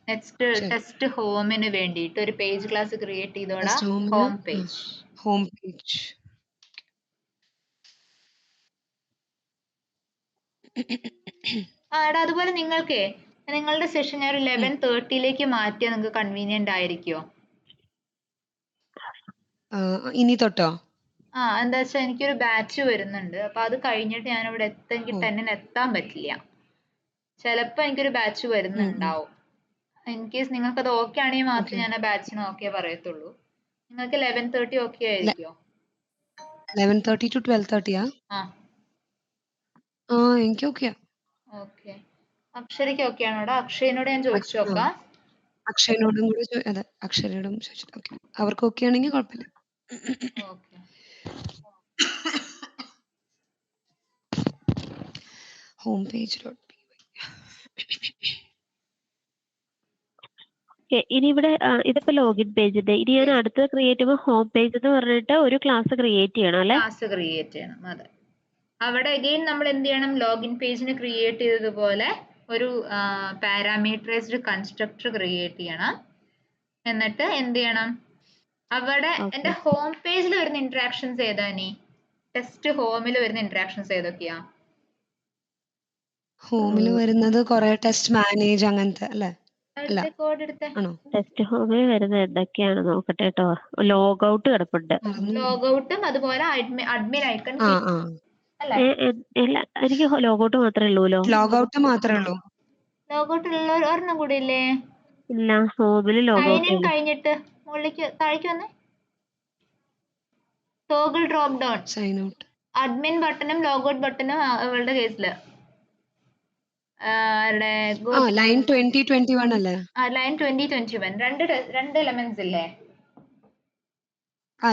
Speaker 1: നെക്സ്റ്റ് ടെസ്റ്റ് ഹോമിന് വേണ്ടിയിട്ട് ഒരു പേജ് ക്ലാസ് ക്രിയേറ്റ് ചെയ്തോടാ. Home page.
Speaker 2: Home page.
Speaker 1: അതുപോലെ നിങ്ങളുടെ സെഷൻ ഒരു 11:30 മാറ്റിയാൽ നിങ്ങൾക്ക് കൺവീനിയന്റ് ആയിരിക്കുമോ?
Speaker 2: ഇനി തൊട്ടോ?
Speaker 1: എന്താ വെച്ചാൽ എനിക്കൊരു ബാച്ച് വരുന്നുണ്ട്. അപ്പൊ അത് കഴിഞ്ഞിട്ട് ഞാൻ ഇവിടെ എനിക്ക് 10-ന് എത്താൻ പറ്റില്ല. ചിലപ്പോ എനിക്കൊരു ബാച്ച് വരുന്നുണ്ടാവും. ഇൻ കേസ് നിങ്ങൾക്ക് അത് ഓക്കെ ആണെങ്കിൽ മാത്രമേ ഞാൻ ആ ബാച്ചിന് ഓക്കെ പറയത്തുള്ളൂ. നിങ്ങൾക്ക് 11:30 ഓക്കെ ആയിരിക്കുമോ?
Speaker 2: 11:30 to 12:30 എനിക്ക് ഓക്കെയാ.
Speaker 1: ഓക്കെ. അക്ഷരയ്ക്ക് ഓക്കെ ആണോടാ? അക്ഷയനോട് ഞാൻ ചോദിച്ചു നോക്കാം.
Speaker 2: അക്ഷയനോടും കൂടെ അതെ അക്ഷരയോടും ചോദിച്ചിട്ട് ഓക്കെ. അവർക്ക് ഓക്കെ ആണെങ്കിൽ കുഴപ്പമില്ല.
Speaker 1: ഓക്കെ.
Speaker 2: ഹോം പേജ്
Speaker 3: ഇനി ഇവിടെ ഇതിപ്പോ ലോഗിൻ പേജിന്റെ ഇനി ഞാൻ അടുത്ത് ക്രിയേറ്റ് ചെയ്യുമ്പോൾ ഹോം പേജ് എന്ന് പറഞ്ഞിട്ട് ഒരു ക്ലാസ് ക്രിയേറ്റ് ചെയ്യണം അല്ലെ?
Speaker 1: ക്ലാസ് ക്രിയേറ്റ് ചെയ്യണം. അതെ. അവിടെ അഗെയിൻ നമ്മൾ എന്ത് ചെയ്യണം? ലോഗിൻ പേജിന് ക്രിയേറ്റ് ചെയ്തതുപോലെ ഒരു പാരാമീറ്ററൈസ്ഡ് കൺസ്ട്രക്ടർ ക്രിയേറ്റ് ചെയ്യണം. എന്നിട്ട് എന്ത് ചെയ്യണം? അവിടെ എന്റെ ഹോം പേജിൽ വരുന്ന ഇന്ററാക്ഷൻസ് ഏതാ? നീ ടെസ്റ്റ് ഹോമിൽ വരുന്ന ഇന്ററാക്ഷൻസ് ഏതൊക്കെയാ?
Speaker 2: ഹോമിൽ വരുന്നത് കുറെ ടെസ്റ്റ് മാനേജ് അങ്ങനത്തെ അല്ലേ?
Speaker 3: ടെസ്റ്റ് ഹോമിൽ വരുന്ന എന്തൊക്കെയാണ് നോക്കട്ടെ കേട്ടോ. ലോഗ് ഔട്ട് കിടപ്പുണ്ട്.
Speaker 1: ലോഗ് ഔട്ടും അതുപോലെ അഡ്മിൻ ഐക്കൺ.
Speaker 3: എനിക്ക് ലോഗ് ഔട്ട് മാത്രമേ ഉള്ളൂല്ലോ.
Speaker 2: ലോഗ് ഔട്ട് മാത്രമേ ഉള്ളൂ.
Speaker 1: ലോഗ് ഔട്ട് ഉള്ള ഒരെണ്ണം കൂടി ഇല്ലേ?
Speaker 3: ഇല്ല, ഹോമിൽ ലോഗ് ഔട്ട്
Speaker 1: കഴിഞ്ഞിട്ട് മുകളിലേക്ക് താഴേക്ക് വന്നേ. Toggle drop down
Speaker 2: sign out
Speaker 1: admin ബട്ടണും ലോഗ് ഔട്ട് ബട്ടണും അവളുടെ കേസില്
Speaker 2: ലൈൻ 2021 അല്ലേ?
Speaker 1: ലൈൻ 2021 രണ്ട് എലമെന്റ്സ് ഇല്ലേ?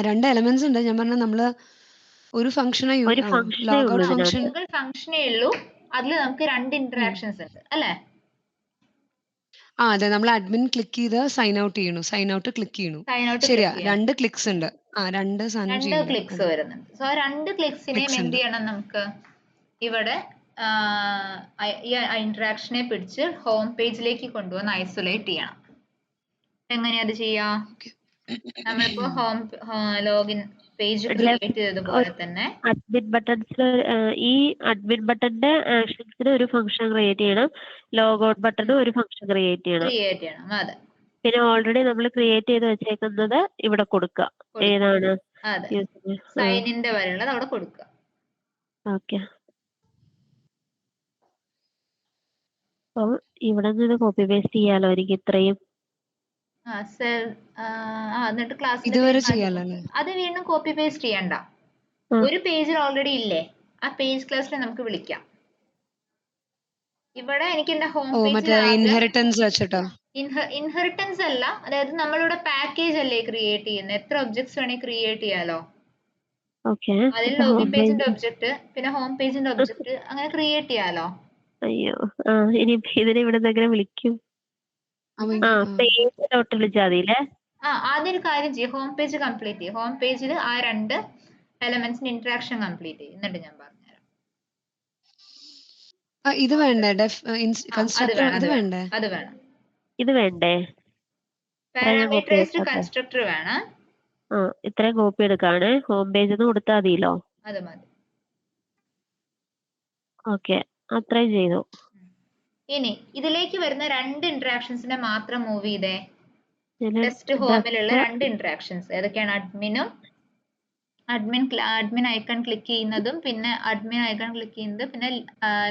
Speaker 2: രണ്ട് എലമെന്റ്സ് ഉണ്ട്. ഞാൻ പറഞ്ഞ നമ്മള് ഒരു ഫംഗ്ഷനേ
Speaker 1: ഫംഗ്ഷനേ ഉള്ളൂ. അതിൽ നമുക്ക് രണ്ട് ഇന്ററാക്ഷൻസ് ഉണ്ട് അല്ലേ?
Speaker 2: അതെ. നമ്മൾ അഡ്മിൻ ക്ലിക്ക് ചെയ്ത് സൈൻ ഔട്ട് ചെയ്യണു. സൈൻ ഔട്ട് ക്ലിക്ക് ചെയ്യണു. ശരിയാ. രണ്ട് ക്ലിക്സ് ഉണ്ട്. രണ്ട്
Speaker 1: ക്ലിക്സ് വരുന്നുണ്ട്. സോ രണ്ട് ക്ലിക്സിനെയും എന്ത് ചെയ്യണം? നമുക്ക് ഇവിടെ ഈ ഇന്ററാക്ഷനെ പിടിച്ച് ഹോം പേജിലേക്ക് കൊണ്ടുവന്ന് ഐസൊലേറ്റ് ചെയ്യണം. എങ്ങനെയാ അത് ചെയ്യാ? നമ്മളിപ്പോ ലോഗിൻ പേജ് ക്രിയേറ്റ് ചെയ്തതുപോലെ തന്നെ
Speaker 3: അഡ്മിൻ ബട്ടൺസിൽ ഈ അഡ്മിൻ ബട്ടന്റെ ആക്ഷൻസിന് ഒരു ഫംഗ്ഷൻ ക്രിയേറ്റ് ചെയ്യണം. ലോഗ് ഔട്ട് ബട്ടണും ഒരു ഫംഗ്ഷൻ ക്രിയേറ്റ് ചെയ്യണം.
Speaker 1: അതെ.
Speaker 3: പിന്നെ ഓൾറെഡി നമ്മൾ ക്രിയേറ്റ് ചെയ്ത് വെച്ചേക്കുന്നത് ഇവിടെ കൊടുക്കുക. ഏതാണ്?
Speaker 1: സൈനിന്റെ വരെയുള്ളത് അവിടെ കൊടുക്കുക.
Speaker 3: ഓക്കെ. അപ്പൊ ഇവിടെ നിന്ന് കോപ്പി പേസ്റ്റ് ചെയ്യാലോ എനിക്ക് ഇത്രയും.
Speaker 1: എന്നിട്ട് ക്ലാസ്സിൽ അത് വീണ്ടും കോപ്പി പേസ്റ്റ് ചെയ്യണ്ട. ഒരു പേജിൽ ഓൾറെഡി ഇല്ലേ? ആ പേജ് ക്ലാസ്സിൽ നമുക്ക് വിളിക്കാം. ഇവിടെ എനിക്ക് എന്റെ ഹോം പേജിൽ ഇൻഹെറിറ്റൻസ് അല്ല, അതായത് നമ്മളിവിടെ പാക്കേജ് അല്ലേ ക്രിയേറ്റ് ചെയ്യുന്നത്. എത്ര ഒബ്ജക്ട്സ് വേണേ ക്രിയേറ്റ് ചെയ്യാലോ. അതിൽ ലോഗിൻ പേജിന്റെ ഒബ്ജക്ട്, പിന്നെ ഹോം പേജിന്റെ ഒബ്ജക്ട്, അങ്ങനെ ക്രിയേറ്റ് ചെയ്യാലോ.
Speaker 3: അയ്യോ, ഇനി ഇതിനെ ഇവിടെ എന്തെങ്കിലും വിളിക്കും. പേജിലോട്ട് വിളിച്ചാൽ മതിയില്ലേ?
Speaker 1: ആദ്യം ഒരു കാര്യം ചെയ്യും, ഹോം പേജ് കംപ്ലീറ്റ് ചെയ്യും. ഹോം പേജിൽ ആ 2 എലമെന്റ്സിന്റെ ഇന്ററാക്ഷൻ കംപ്ലീറ്റ് ചെയ്യും. എന്നിട്ട് ഞാൻ പറഞ്ഞുതരാം.
Speaker 2: ഇത് വേണ്ടേ?
Speaker 1: അത് വേണം.
Speaker 3: ഇത് വേണ്ടേ?
Speaker 1: പാരാമീറ്ററൈസ്ഡ് കൺസ്ട്രക്ടർ വേണം.
Speaker 3: ഇത്രയും കോപ്പി എടുക്കാണ്. ഹോം പേജിൽ കൊടുത്താൽ മതിയല്ലോ.
Speaker 1: അത് മതി.
Speaker 3: ഓക്കെ, അത്രയും ചെയ്തു.
Speaker 1: ഇനി ഇതിലേക്ക് വരുന്ന 2 ഇന്ററാക്ഷൻസിനെ മാത്രം മൂവ് ചെയ്തേ. ടെസ്റ്റ് ഹോമിലുള്ള 2 ഇന്ററാക്ഷൻസ് ഏതൊക്കെയാണ്? അഡ്മിൻ ഐക്കൺ ക്ലിക്ക് ചെയ്യുന്നതും പിന്നെ അഡ്മിൻ ഐക്കൺ ക്ലിക്ക് ചെയ്യുന്നത് പിന്നെ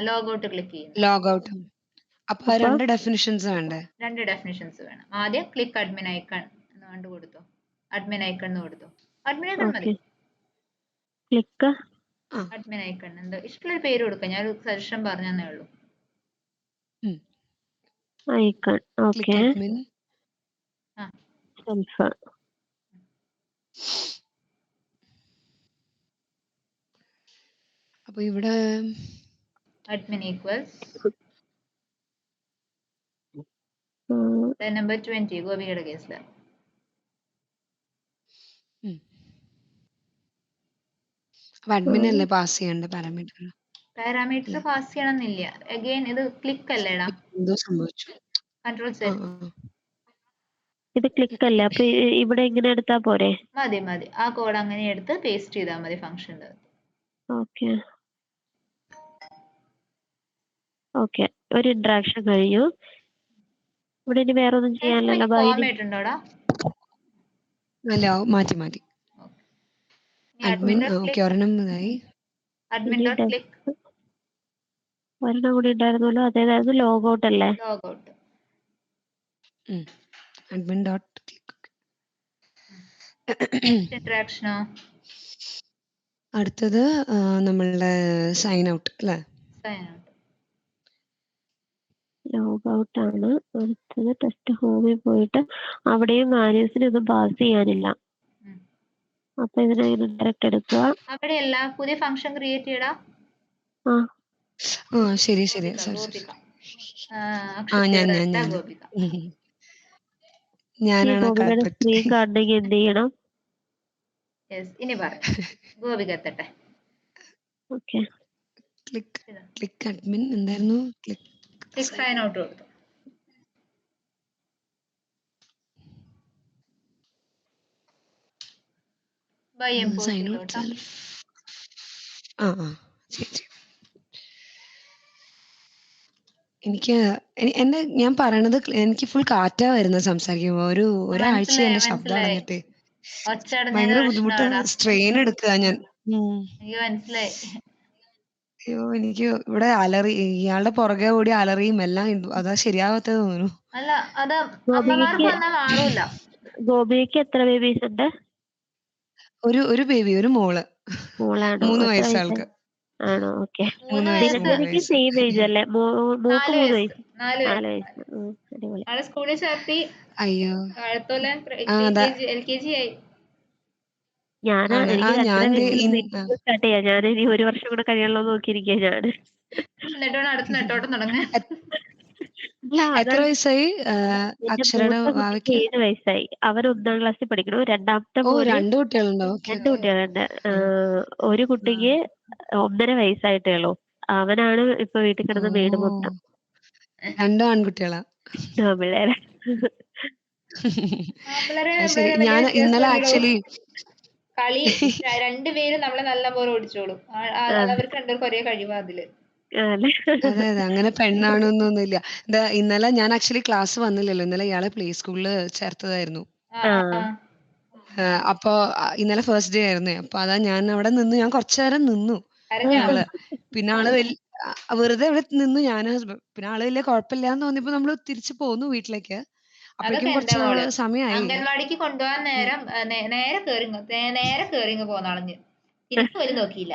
Speaker 1: ലോഗൗട്ട് ക്ലിക്ക് ചെയ്യുന്നത്.
Speaker 2: ലോഗൗട്ട്. അപ്പൊ 2 ഡെഫിനിഷൻസ് വേണ്ടേ?
Speaker 1: 2 ഡെഫിനിഷൻസ് വേണം. ആദ്യം ക്ലിക്ക് അഡ്മിൻ ഐക്കൺ എന്ന് കണ്ടു കൊടുത്തു. അഡ്മിൻ ഐക്കൺ എന്ന് കൊടുത്തു. അഡ്മിൻ ഐക്കൺ മതി.
Speaker 3: ക്ലിക്ക്
Speaker 1: അഡ്മിൻ ഐക്കൺ എന്തോ ഇഷ്ടമുള്ള പേര് കൊടുക്കാം. ഞാൻ ഒരു സജഷൻ പറഞ്ഞേ ഉള്ളൂ.
Speaker 3: ഐക്കൺ. ഓക്കെ. സെൽഫ്.
Speaker 2: അപ്പൊ ഇവിടെ
Speaker 1: അഡ്മിൻ ഈക്വൽസ് നമ്പർ 20 ഗോപികയുടെ കേസില്.
Speaker 2: അഡ്മിൻ അല്ലേ പാസ് ചെയ്യണ്ട പാരാമീറ്റർ?
Speaker 1: പാരാമീറ്റർ പാസ് ചെയ്യണമെന്നില്ല. അഗൈൻ ഇത് ക്ലിക്ക് അല്ലേടാ.
Speaker 2: എന്തോ സംഭവിച്ചു.
Speaker 1: Control set.
Speaker 3: ഇത് ക്ലിക്ക് അല്ലേ? അപ്പൊ ഇവിടെ ഇങ്ങനെ എടുത്താ പോരെ?
Speaker 1: മതി. ആ കോഡ് അങ്ങനെ എടുത്ത് പേസ്റ്റ് ചെയ്താൽ മതി ഫംഗ്ഷന്റെ.
Speaker 3: ഓക്കെ, ഒരു ഇന്ററാക്ഷൻ കഴിഞ്ഞു. ഇവിടെ ഇനി വേറെ ഒന്നും ചെയ്യാനില്ലല്ലോ.
Speaker 2: അല്ല, മാറ്റി അഡ്മിൻ. ഓക്കെ, ഒരെണ്ണം മതി.
Speaker 3: ഒരെണ്ണം കൂടി ഉണ്ടായിരുന്നല്ലോ, അതേതായിരുന്നു? ലോഗൗട്ട് അല്ലേ?
Speaker 1: ലോഗൗട്ട്.
Speaker 2: അഡ്മിൻ ഡോട്ട്
Speaker 1: ഇന്ററാക്ഷനോ?
Speaker 2: അടുത്തത് നമ്മളുടെ സൈൻ ഔട്ട് അല്ലേ?
Speaker 1: Sign out.
Speaker 3: ലോഗൗട്ട് ആണ്. അടുത്തത് ടെസ്റ്റ് ഹോമിൽ പോയിട്ട് അവിടെയും വാല്യൂസിന് ഒന്നും പാസ് ചെയ്യാനില്ല. അപ്പൊ ഇതിനെ ഡയറക്റ്റ് എടുക്കുക.
Speaker 1: അവിടെയല്ല, പുതിയ ഫംഗ്ഷൻ ക്രിയേറ്റ് ചെയ്യടാ.
Speaker 2: ശരി. ഞാനാണ്
Speaker 3: സ്ക്രീൻ കാണണമെങ്കിൽ എന്ത് ചെയ്യണം?
Speaker 1: ഇനി ഗോപിക എത്തട്ടെ.
Speaker 3: ഓക്കെ,
Speaker 2: ക്ലിക്ക് അഡ്മിൻ എന്തായിരുന്നു?
Speaker 1: ക്ലിക്ക് സൈൻ ഔട്ട് കൊടുത്തു.
Speaker 2: ഞാൻ പറയണത് എനിക്ക് ഫുൾ കാറ്റാ വരുന്നത് സംസാരിക്കുമ്പോ. ഒരാഴ്ച എന്റെ ശബ്ദം അടഞ്ഞിട്ട് ഭയങ്കര ബുദ്ധിമുട്ട്, സ്ട്രെയിൻ എടുക്കുക ഞാൻ.
Speaker 1: മനസ്സിലായി.
Speaker 2: അയ്യോ, എനിക്ക് ഇവിടെ അലറി, ഇയാളുടെ പുറകെ ഓടി അലറിയും എല്ലാം. അതാ ശരിയാവാത്തത് തോന്നുന്നു.
Speaker 1: അല്ല, അത് അമ്മമാർക്ക് വന്നാൽ മാറൂല.
Speaker 3: ഗോപിക്ക് എത്ര ബേബീസ് ഉണ്ട്?
Speaker 2: ഒരു ബേബി, ഒരു മോള്. 3 വയസ്സാൾക്ക്.
Speaker 3: ആണോ? ഓക്കെ. സെയിം ഏജ് അല്ലേ? മോക്ക് 3 വയസ്സ്. 4 വയസ്സ്. അടിപൊളി.
Speaker 1: സ്കൂളിൽ ചേർത്തി.
Speaker 2: അയ്യോ,
Speaker 1: LKG ആയി.
Speaker 3: സ്റ്റാർട്ട് ചെയ്യാം. ഞാൻ ഇനി 1 വർഷം കൂടെ കഴിയണല്ലോ നോക്കിയിരിക്കുക ഞാന്.
Speaker 1: അടുത്ത നെട്ടോട്ടം തുടങ്ങാൻ.
Speaker 2: എത്ര വയസ്സായി?
Speaker 3: 7 വയസ്സായി. അവൻ 1ാം ക്ലാസ്സിൽ പഠിക്കണു. രണ്ടാമത്തെ
Speaker 2: 2 കുട്ടികളുണ്ടോ?
Speaker 3: 2 കുട്ടികളുണ്ട്. ഒരു കുട്ടിക്ക് 1.5 വയസ്സായിട്ടേ ഉള്ളൂ. അവനാണ് ഇപ്പൊ വീട്ടിൽ കിടന്ന് വീട് മൊത്തം.
Speaker 2: 2 ആൺകുട്ടികളാ?
Speaker 3: പിള്ളേരെ
Speaker 2: ഞാൻ ഇന്നലെ ആക്ച്വലി
Speaker 1: കളി 2 പേരും നമ്മളെ നല്ല പോലെ ഓടിച്ചോളും. അവർക്ക് 2 ഒരേ കഴിവാ അതില്.
Speaker 2: അതെ, അങ്ങനെ പെണ്ണാണോന്നൊന്നുമില്ല. ഇന്നലെ ഞാൻ ആക്ച്വലി ക്ലാസ് വന്നില്ലല്ലോ. ഇന്നലെ ഇയാളെ പ്ലേ സ്കൂളില് ചേർത്തതായിരുന്നു. അപ്പൊ ഇന്നലെ ഫസ്റ്റ് ഡേ ആയിരുന്നേ. അപ്പൊ അതാ ഞാൻ അവിടെ നിന്ന്. ഞാൻ കുറച്ചു നേരം നിന്നു. പിന്നെ ആള് വെറുതെ അവിടെ നിന്നു. പിന്നെ ആള് വലിയ കുഴപ്പമില്ലാന്ന് തോന്നിയപ്പോ നമ്മള് തിരിച്ചു പോന്നു വീട്ടിലേക്ക്. അപ്പോഴേക്കും കുറച്ച് സമയമായി.
Speaker 1: അംഗൻവാടിക്ക് കൊണ്ടുപോകാൻ നേരം നേരെ കേറി പോന്നളഞ്ഞ് തിരിച്ചു പോലും നോക്കിയില്ല.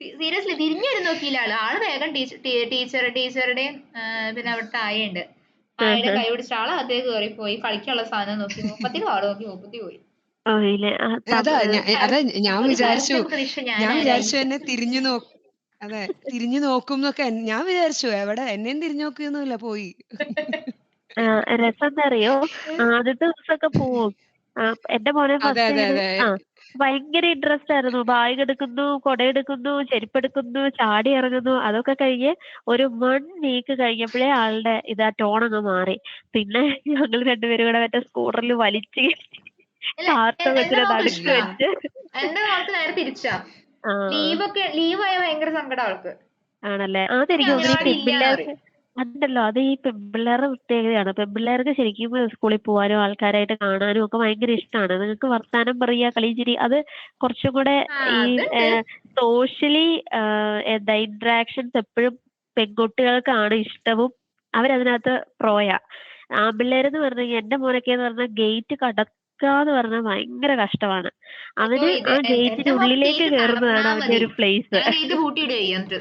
Speaker 1: സീരിയസ്ലി തിരിഞ്ഞു വരും നോക്കിയില്ല. ആള് വേഗം ടീച്ചറുടെയും പിന്നെ അവിടുത്തെ ആയുണ്ട്, ആയുടെ കൈ പിടിച്ച ആള് അകത്തേക്ക് കയറിപ്പോയി. കളിക്കാനുള്ള സാധനം നോക്കി 30 ആള് നോക്കി 30 പോയി.
Speaker 2: അതാ ഞാൻ വിചാരിച്ചു എന്നെ തിരിഞ്ഞു അതെ. തിരിഞ്ഞു നോക്കുംന്നൊക്കെ ഞാൻ വിചാരിച്ചു. എവിടെ എന്നെയും തിരിഞ്ഞു നോക്കിയൊന്നുമില്ല പോയി.
Speaker 3: രസം എന്താറിയോ? ആദ്യത്തെ ദിവസമൊക്കെ പോവും. എന്റെ മോനെ
Speaker 2: അതെ,
Speaker 3: ഫസ്റ്റ്
Speaker 2: അതെ,
Speaker 3: ഇങ്ങനെ
Speaker 2: അതെ.
Speaker 3: ഭയങ്കര ഇൻട്രസ്റ്റ് ആയിരുന്നു. ബാഗ് എടുക്കുന്നു, കുടയെടുക്കുന്നു, ചെരുപ്പെടുക്കുന്നു, ചാടി ഇറങ്ങുന്നു. അതൊക്കെ കഴിഞ്ഞ് ഒരു 1 വീക്ക് കഴിഞ്ഞപ്പഴേ ആളുടെ ടോൺ അങ്ങ് മാറി. പിന്നെ ഞങ്ങൾ രണ്ടുപേരും കൂടെ മറ്റേ സ്കൂട്ടറിൽ വലിച്ച്
Speaker 1: ഇല്ല,
Speaker 3: കാർട്ട
Speaker 1: എന്റെ
Speaker 3: കൊച്ചിനെ
Speaker 1: മോൾക്ക്
Speaker 3: നടുക്ക്
Speaker 1: ഇഷ്ടാ.
Speaker 3: വെച്ച്
Speaker 1: എന്റെ മോൾക്ക് നേരെ തിരിച്ചാ.
Speaker 3: ആഹ്
Speaker 1: ലീവായ ഭയങ്കര സങ്കടം അവൾക്ക്.
Speaker 3: ആണല്ലേ?
Speaker 1: ഇനി
Speaker 3: അതെനിക്ക് തോന്നുന്നു ഈ
Speaker 1: അംഗനവാടി ഇല്ലാന്ന്
Speaker 3: പെൺപിള്ളേർക്ക്
Speaker 1: പറയും.
Speaker 3: അതുണ്ടല്ലോ, അത് ഈ പെൺപിള്ളേരുടെ പ്രത്യേകതയാണ്. പെൺപിള്ളേർക്ക് ശരിക്കും സ്കൂളിൽ പോവാനും ആൾക്കാരായിട്ട് കാണാനും ഒക്കെ ഭയങ്കര ഇഷ്ടാണ്. നിങ്ങൾക്ക് വർത്താനം പറയാ, കളി, ചിരി അത് കുറച്ചും കൂടെ ഈ
Speaker 1: അതുണ്ട്.
Speaker 3: സോഷ്യലി ഇന്ററാക്ഷൻസ് എപ്പഴും പെൺകുട്ടികൾക്കാണ് ഇഷ്ടവും. അവരതിനകത്ത് പ്രോയാ. ആൺപിള്ളേരെന്ന് പറഞ്ഞു കഴിഞ്ഞാൽ എന്റെ മോനൊക്കെന്ന് പറഞ്ഞാൽ ഗേറ്റ് കടക്കാന്ന് പറഞ്ഞാൽ ഭയങ്കര കഷ്ടമാണ്.
Speaker 1: അയ്യോ,
Speaker 3: അവന്
Speaker 1: ഇത്
Speaker 3: ആ
Speaker 1: എന്റെ
Speaker 3: ഗേറ്റിന്റെ
Speaker 1: മോൾക്ക്
Speaker 3: ഉള്ളിലേക്ക്
Speaker 1: ഗേറ്റ്
Speaker 3: കേറുന്നതാണ്
Speaker 1: കടന്നാ
Speaker 3: അവന്റെ
Speaker 1: മതി.
Speaker 3: ഒരു പ്ലേസ്.
Speaker 1: ഞാൻ ഗേറ്റ് പൂട്ടിയിടുക എന്നിട്ട്.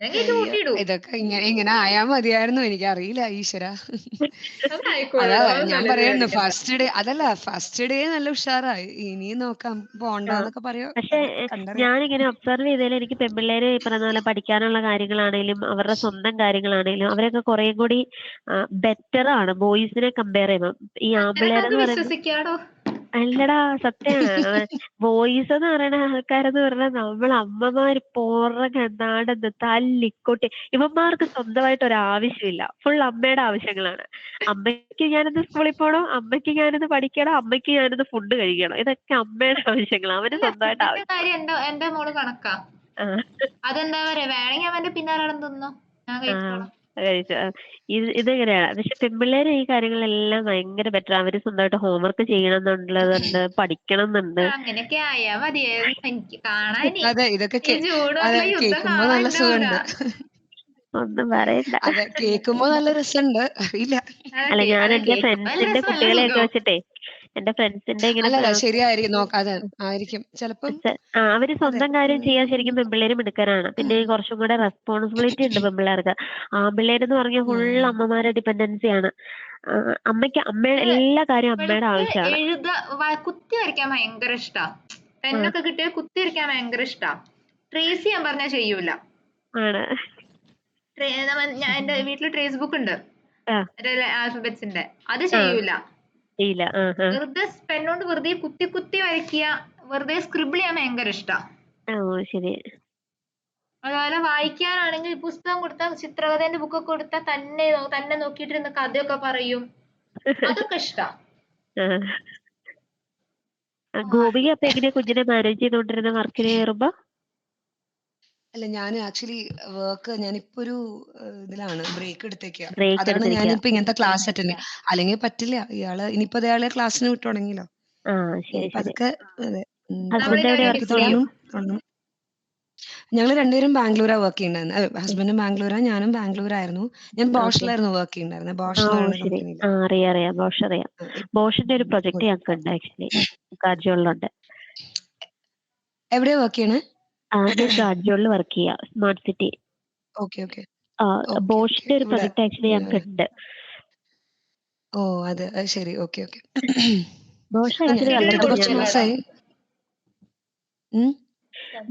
Speaker 1: ഞാൻ ഗേറ്റ്
Speaker 2: അയ്യോ!
Speaker 1: പൂട്ടിയിടും.
Speaker 2: ഇതൊക്കെ ഇങ്ങനെ ആയാ മതിയായിരുന്നു. എനിക്കറിയില്ല ഈശ്വരാ. അതാ
Speaker 1: അതായിക്കോളൂ,
Speaker 2: ഞാൻ
Speaker 1: അതൊന്നുമല്ല
Speaker 2: പറയായിരുന്നു
Speaker 1: പേടിക്കണ്ട.
Speaker 2: ഫസ്റ്റ് ഡേ നല്ല ഉഷാറായി. ഇനിയും നോക്കാം പോണ്ടാന്നൊക്കെ പറയോ
Speaker 3: പക്ഷെ
Speaker 2: കണ്ടറിയാം.
Speaker 3: ഞാനിങ്ങനെ ഒബ്സർവ് ചെയ്തതിൽ എനിക്ക് പെൺപിള്ളേര് ഈ പറഞ്ഞ പോലെ പഠിക്കാനുള്ള കാര്യങ്ങളാണേലും അവരുടെ സ്വന്തം കാര്യങ്ങളാണേലും അവരൊക്കെ കുറേം കൂടി ബെറ്ററാണ് ബോയ്സിനെ കമ്പയർ ചെയ്യുമ്പം. ഈ
Speaker 1: അങ്ങനെ നമുക്ക്
Speaker 3: ആമ്പിള്ളേരെന്ന് പറയുമ്പോ
Speaker 1: വിശ്വസിക്കാടോ.
Speaker 3: അല്ലടാ, സത്യാണ്. ബോയ്സ് എന്ന് പറയുന്ന ആൾക്കാരെന്ന് പറഞ്ഞാൽ നമ്മളെ അമ്മമാര് പുറകെ നടന്ന് തല്ലിക്കൊട്ടി. ഇവന്മാർക്ക് സ്വന്തമായിട്ട് ഒരാവശ്യമില്ല. ഫുൾ അമ്മയുടെ ആവശ്യങ്ങളാണ്. അമ്മയ്ക്ക് ഞാനിന്ന് സ്കൂളിൽ പോണം, അമ്മയ്ക്ക് ഞാനിന്ന് പഠിക്കണം, അമ്മയ്ക്ക് ഞാനിന്ന് ഫുഡ് കഴിക്കണം. ഇതൊക്കെ അമ്മയുടെ ആവശ്യങ്ങളാ. അവന്
Speaker 1: അല്ല,
Speaker 3: സ്വന്തമായിട്ട്
Speaker 1: ഫുഡിന്റെ
Speaker 3: ആവശ്യം.
Speaker 1: കാര്യം എന്റെ മോള് കണക്കാ.
Speaker 3: ആഹ്
Speaker 1: അതെന്താ പറയാ, വേണമെങ്കിൽ അവന്റെ പിന്നാലെ നടന്ന് തിന്നോ, ഞാൻ
Speaker 3: ആഹ്
Speaker 1: കഴിച്ചോളാം.
Speaker 3: കഴിച്ചു. ഇതെങ്ങനെയാണ്? പക്ഷെ പെൺപിള്ളേര് ഈ കാര്യങ്ങളിലെല്ലാം ഭയങ്കര ബെറ്ററാ. അവര് സ്വന്തമായിട്ട് ഹോംവർക്ക് ചെയ്യണമെന്നുള്ളതുണ്ട്, പഠിക്കണംന്നുണ്ട്.
Speaker 1: അങ്ങനെയൊക്കെ ആയാ മതിയായിരുന്നു എനിക്ക് കാണാനേ.
Speaker 2: അതെ ഇതൊക്കെ
Speaker 1: ഈ
Speaker 2: അതെ
Speaker 1: ചൂടുള്ള യുദ്ധം
Speaker 2: കേക്കുമ്പോ
Speaker 1: കാണാൻ
Speaker 2: നല്ല
Speaker 1: ഉണ്ടാവൂല.
Speaker 2: സുഖണ്ട്.
Speaker 3: ഒന്നും പറയണ്ട.
Speaker 2: അതെ കേക്കുമ്പോ നല്ല രസണ്ട്. അറിയില്ല.
Speaker 3: അല്ല, ഞാൻ
Speaker 1: അതെ,
Speaker 3: എന്റെ
Speaker 1: കേക്കുമ്പോ നല്ല
Speaker 3: ഫ്രണ്ട്സിന്റെ
Speaker 1: രസം, നല്ല
Speaker 3: കുട്ടികളെയൊക്കെ
Speaker 1: സുഖം.
Speaker 3: വെച്ചിട്ടേ, എന്റെ ഫ്രണ്ട്സിന്റെ ഇങ്ങനെ
Speaker 2: അല്ലല്ല ശരിയായിരിക്കും നോക്കാതെ ആയിരിക്കും ചിലപ്പം.
Speaker 3: അവര്
Speaker 2: അതെ
Speaker 3: സ്വന്തം കാര്യം ചെയ്യാൻ ശരിക്കും പെൺപിള്ളേര് മിടുക്കരാണ്. പിന്നെ കുറച്ചും കൂടെ റെസ്പോൺസിബിലിറ്റി ഉണ്ട് പെൺപിള്ളേർക്ക്. ആൺപിള്ളേരെന്ന് പറഞ്ഞാൽ ഫുൾ
Speaker 2: ഉം.
Speaker 3: അമ്മമാരെ ഡിപ്പെൻഡൻസിയാണ്. അമ്മയുടെ
Speaker 1: അതെ,
Speaker 3: എല്ലാ കാര്യം അമ്മയുടെ
Speaker 1: ഇവൾക്ക്
Speaker 3: ആവശ്യമാണ്.
Speaker 1: കുത്തി വരയ്ക്കാൻ ഭയങ്കര ഇഷ്ടാ.
Speaker 3: ആ,
Speaker 1: പെന്നൊക്കെ കിട്ടിയാൽ കുത്തി വരയ്ക്കാൻ ഭയങ്കര ഇഷ്ടാ. ട്രേസ് ചെയ്യാൻ പറഞ്ഞാൽ ചെയ്യൂല.
Speaker 3: ആണ്.
Speaker 1: ഞാൻ എന്റെ വീട്ടില് ട്രേസ് ബുക്ക് ഉണ്ട്,
Speaker 3: ആ,
Speaker 1: ആൽഫബറ്റ്സിന്റെ. അത്
Speaker 3: ആ,
Speaker 1: ചെയ്യൂല.
Speaker 3: ഇല്ല. ആ, ആ.
Speaker 1: വെറുതെ പെണ്ണോണ്ട് വെറുതെ കുത്തി കുത്തി വരയ്ക്കുക, വെറുതെ സ്ക്രിബിൾ ചെയ്യാൻ ഭയങ്കര ഇഷ്ടാ.
Speaker 3: ഓ, ശരി.
Speaker 1: അതുപോലെ വായിക്കാനാണെങ്കിൽ പുസ്തകം കൊടുത്താൽ, ചിത്രകഥേന്റെ ബുക്കൊക്കെ കൊടുത്താൽ തന്നെ നോക്കിയിട്ടിരുന്ന കഥയൊക്കെ പറയും. അതൊക്കെ ഇഷ്ടാ.
Speaker 3: ഗോപിക അപ്പൊ എങ്ങനെയാ കുഞ്ഞിനെ മാനേജ് ചെയ്തോണ്ടിരുന്ന വർക്കിന് കയറുമ്പോ?
Speaker 2: അല്ല ഞാൻ ആക്ച്വലി ഞാനിപ്പോ ഒരു ഇതിലാണ് ബ്രേക്ക് എടുത്തേക്കാ.
Speaker 3: ബ്രേക്ക്
Speaker 2: അതാണ്
Speaker 3: എടുത്തിരിക്കുക.
Speaker 2: ഞാനിപ്പോ ഇങ്ങനത്തെ ക്ലാസ് അറ്റൻഡ് അല്ലെങ്കിൽ പറ്റില്ല. ഇനിയിപ്പോ അയാളെ ക്ലാസ്സിന് വിട്ടു തുടങ്ങിയല്ലോ.
Speaker 3: ആ, ശരി,
Speaker 2: ഇനിയിപ്പോ
Speaker 3: ശരി.
Speaker 2: അതൊക്കെ അതെ
Speaker 3: ഹസ്ബൻഡ് എവിടെയാ
Speaker 2: തുടങ്ങി
Speaker 3: വർക്ക് ചെയ്യാ?
Speaker 2: തുടങ്ങും. ഞങ്ങൾ രണ്ടുപേരും ബാംഗ്ലൂരാ വർക്ക് ചെയ്യുന്നത്. ഹസ്ബൻഡും ബാംഗ്ലൂരാ, ഞാനും ബാംഗ്ലൂരായിരുന്നു. ഞാൻ
Speaker 3: ഓക്കെ.
Speaker 2: ബോഷിലായിരുന്നു വർക്ക് ചെയ്യുന്നുണ്ടായിരുന്നത്.
Speaker 3: ആ,
Speaker 2: ബോഷ്
Speaker 3: ഓ,
Speaker 2: എന്ന് പറയുന്ന
Speaker 3: ശരി.
Speaker 2: കമ്പനിയിൽ.
Speaker 3: അറിയാം. ബോഷ് അറിയാം. ബോഷിന്റെ ഒരു പ്രൊജക്ട് ഞങ്ങൾക്ക് ഉണ്ട് ആക്ച്വലി. ഗാഡ്ജോളിലുണ്ട്.
Speaker 2: എവിടെയാ വർക്ക് ചെയ്യണേ?
Speaker 3: ഞാൻ ഗാഡ്ജോളിൽ വർക്ക് ചെയ്യാം, smart city.
Speaker 2: Okay okay okay okay
Speaker 3: ബോഷിന്റെ ഒരു
Speaker 2: ഇവിടെ
Speaker 3: പ്രൊജക്ട് ആക്ച്വലി ഞങ്ങൾക്ക് ഉണ്ട്.
Speaker 2: ഓ അത് ശരി ഓക്കെ ഓക്കെ.
Speaker 3: ബോഷ്
Speaker 2: ഞാൻ
Speaker 3: ആക്ച്വലി നല്ല
Speaker 1: സർട്ടിഫിക്കറ്റ്
Speaker 2: കുറച്ച്
Speaker 3: കമ്പനിയാണ്.
Speaker 1: കൊടുത്തില്ലടാ.
Speaker 2: മാസമായി. ഉം.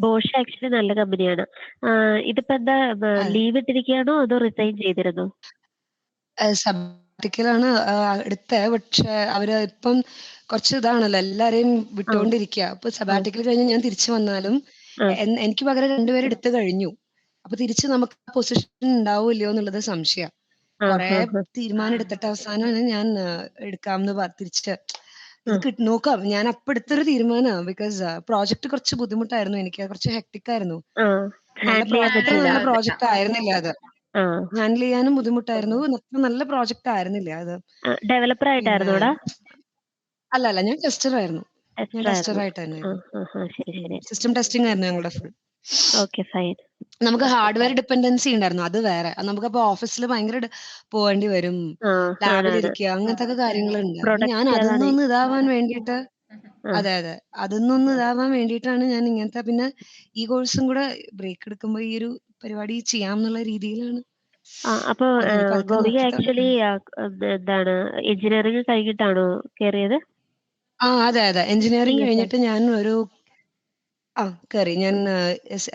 Speaker 3: ബോഷ് ആക്ച്വലി നല്ല കമ്പനിയാണ്. ഇതിപ്പോ എന്താ,
Speaker 2: അതെ
Speaker 3: ലീവ് ഇട്ടിരിക്കുകയാണോ അതോ റിസൈൻ ചെയ്തിരുന്നോ?
Speaker 2: സബ്ബാറ്റിക്കലാണ് എടുത്തത്. പക്ഷെ അവര് ഇപ്പം കുറച്ച് ഇതാണല്ലോ, എല്ലാരെയും
Speaker 3: ആ,
Speaker 2: വിട്ടുകൊണ്ടിരിക്കുക. അപ്പൊ
Speaker 3: ആ,
Speaker 2: സബാറ്റിക്കൽ കഴിഞ്ഞ് ഞാൻ തിരിച്ചു വന്നാലും
Speaker 3: ആ,
Speaker 2: എനിക്ക് പകരം രണ്ടുപേരും എടുത്തു കഴിഞ്ഞു. അപ്പൊ തിരിച്ച് നമുക്ക് പൊസിഷൻ ഉണ്ടാവൂല്ലയോ എന്നുള്ളത് സംശയം.
Speaker 3: ആ,
Speaker 2: കൊറേ
Speaker 3: ആ, ആ,
Speaker 2: തീരുമാനം എടുത്തിട്ട് അവസാനമാണ് ഞാൻ എടുക്കാമെന്ന് തിരിച്ച്
Speaker 3: ആ,
Speaker 2: ഇത് നോക്കാം. ഞാൻ അപ്പൊ എടുത്തൊരു തീരുമാനമാണ്. ബിക്കോസ് പ്രോജക്റ്റ് കുറച്ച് ബുദ്ധിമുട്ടായിരുന്നു, എനിക്ക് കുറച്ച് ഹെക്ടിക് ആയിരുന്നു.
Speaker 3: ആ.
Speaker 2: നല്ല
Speaker 3: ഹാൻഡിൽ ചെയ്യാൻ
Speaker 2: അത്ര
Speaker 3: പറ്റൂല.
Speaker 2: നല്ല പ്രോജക്റ്റ് ആയിരുന്നില്ല അത്.
Speaker 3: ആ,
Speaker 2: ഹാൻഡിൽ ചെയ്യാനും ബുദ്ധിമുട്ടായിരുന്നു. അത്ര നല്ല പ്രോജക്റ്റ് ആയിരുന്നില്ല അത്.
Speaker 3: ഡെവലപ്പർ
Speaker 2: പിന്നെ
Speaker 3: ആയിട്ടായിരുന്നോടാ?
Speaker 2: അല്ല ഞാൻ ടെസ്റ്റർ ആയിരുന്നു. ഞാൻ
Speaker 3: എക്സ്ട്രാ
Speaker 2: ടെസ്റ്റർ
Speaker 3: ആയിരുന്നു.
Speaker 2: ആയിട്ട്
Speaker 3: ആ,
Speaker 2: തന്നെയായിരുന്നു.
Speaker 3: ആ, ആ, ശരി, ശരി.
Speaker 2: സിസ്റ്റം ടെസ്റ്റിംഗ് ആയിരുന്നു ഞങ്ങളുടെ ഫുൾ.
Speaker 3: Okay, fine.
Speaker 2: നമുക്ക് ഹാർഡ്വെയർ ഡിപ്പെൻഡൻസി ഉണ്ടായിരുന്നു, അത് വേറെ. നമുക്കപ്പോ ഓഫീസിൽ ഭയങ്കര പോവേണ്ടി വരും,
Speaker 3: ആ, ആണാണ്.
Speaker 2: ലാബിലിരിക്കുക, അങ്ങനത്തെ ഒക്കെ കാര്യങ്ങളുണ്ട്. അപ്പൊ ഞാൻ
Speaker 3: പ്രൊഡക്റ്റ് അതാണ്.
Speaker 2: അതൊന്നും ഇതാവാൻ വേണ്ടിയിട്ട്
Speaker 3: ആ,
Speaker 2: അതെ അതൊന്നും ഇതാവാൻ വേണ്ടിയിട്ടാണ് ഞാൻ ഇങ്ങനത്തെ. പിന്നെ ഈ കോഴ്സും കൂടെ ബ്രേക്ക് എടുക്കുമ്പോ ഈ ഒരു പരിപാടി ചെയ്യാം എന്നുള്ള രീതിയിലാണ്.
Speaker 3: അപ്പൊ
Speaker 2: അതിനി പതുക്കെ
Speaker 3: ഗോപിക
Speaker 2: നോക്കി
Speaker 3: ആക്ച്വലി എന്താണ്, എഞ്ചിനീയറിംഗ് കഴിഞ്ഞിട്ടാണോ കയറിയത്?
Speaker 2: അതെ
Speaker 3: സി
Speaker 2: എഞ്ചിനീയറിംഗ്
Speaker 3: എസ്.
Speaker 2: കഴിഞ്ഞിട്ട് ഞാൻ ഒരു കേറി. ഞാൻ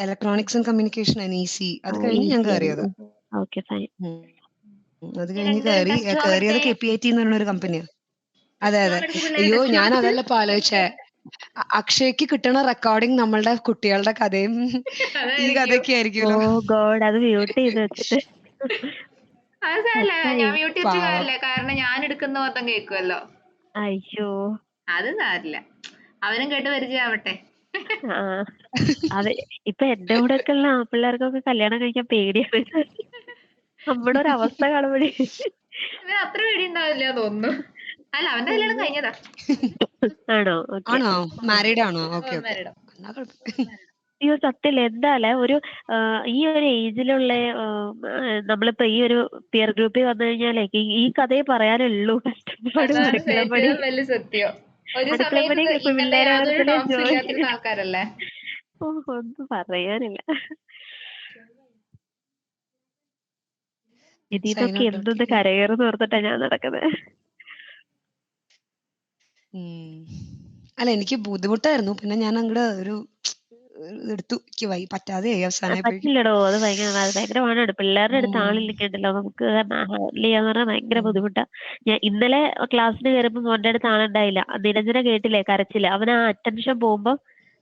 Speaker 2: ഇലക്ട്രോണിക്സ് ആൻഡ് കമ്മ്യൂണിക്കേഷൻ NEC അത് കഴിഞ്ഞ് ഞാൻ കേറിയത്.
Speaker 3: Okay fine.
Speaker 2: അത് കഴിഞ്ഞ് കേറിയത് KPIT എന്ന് പറയുന്ന ഒരു കമ്പനിയാ. അതെ. അയ്യോ ഞാൻ അതല്ല ഇപ്പൊ ആലോചിച്ചേ. അക്ഷയ്ക്ക് കിട്ടണ റെക്കോർഡിംഗ് നമ്മളുടെ കുട്ടികളുടെ കഥയും ഈ കഥയൊക്കെ ആയിരിക്കുമല്ലോ.
Speaker 3: ഗോഡ്, അത് മ്യൂട്ട് ചെയ്ത് വെച്ചിട്ട്.
Speaker 1: ഞാൻ മ്യൂട്ട് വെച്ച കാര്യമില്ല, കാരണം ഞാൻ എടുക്കുന്ന മൊത്തം കേൾക്കുമല്ലോ.
Speaker 3: അയ്യോ,
Speaker 1: അത് സാരില്ല, അവനും കേട്ട് പരിചയമാവട്ടെ.
Speaker 3: അതെ, ഇപ്പൊ എന്റെ കൂടെ ഒക്കെ ഉള്ള പിള്ളേർക്കൊക്കെ കല്യാണം കഴിക്കാൻ പേടിയാണ്. നമ്മുടെ ഒരു അവസ്ഥ കാണുമ്പോഴേ
Speaker 1: അത്ര പേടി ഉണ്ടാവില്ല തോന്നുന്നു. അല്ല, അവന്റെ കല്യാണം കഴിഞ്ഞതാ.
Speaker 3: ആണോ?
Speaker 2: മാരീഡ് ആണോ? ഓക്കെ.
Speaker 3: അയ്യോ സത്യല്ലേ, എന്തായാലേ ഈ ഒരു ഏജിലുള്ള നമ്മളിപ്പോ ഈ ഒരു പിയർ ഗ്രൂപ്പിൽ വന്നു കഴിഞ്ഞാലേ ഈ കഥയെ പറയാനുള്ളൂ. കഷ്ടപ്പാട്
Speaker 1: വലിയ സത്യം. ഒരു സമയത്ത് ഇങ്ങനത്തെ യാതൊരു ടോക്സും ഇല്ലാത്ത ആൾക്കാരല്ലേ.
Speaker 3: ഒന്നും പറയാനില്ല. ഇതിന്നൊക്കെ എന്തൊന്ന് കരകയറുന്ന് ഓർത്തിട്ടാ ഞാൻ നടക്കുന്നത്.
Speaker 2: അല്ല, എനിക്ക് ബുദ്ധിമുട്ടായിരുന്നു. പിന്നെ ഞാൻ അങ്ങോട്ട് ഒരു എടുത്തു, പറ്റാതെ
Speaker 3: പറ്റില്ലടോ, അത് ഭയങ്കരമാണ്. പിള്ളേരുടെ അടുത്ത് ആളില്ലെങ്കിണ്ടല്ലോ നമുക്ക് ഹാൻഡിൽ ചെയ്യാന്ന് പറഞ്ഞാൽ ഭയങ്കര ബുദ്ധിമുട്ടാ. ഞാൻ ഇന്നലെ ക്ലാസ്സിന് കയറുമ്പോ മോന്റെ അടുത്ത് ആളുണ്ടായില്ല. നിരഞ്ജന കേട്ടില്ലേ കരച്ചില്ല. അവൻ ആ അറ്റൻഷൻ പോകുമ്പോ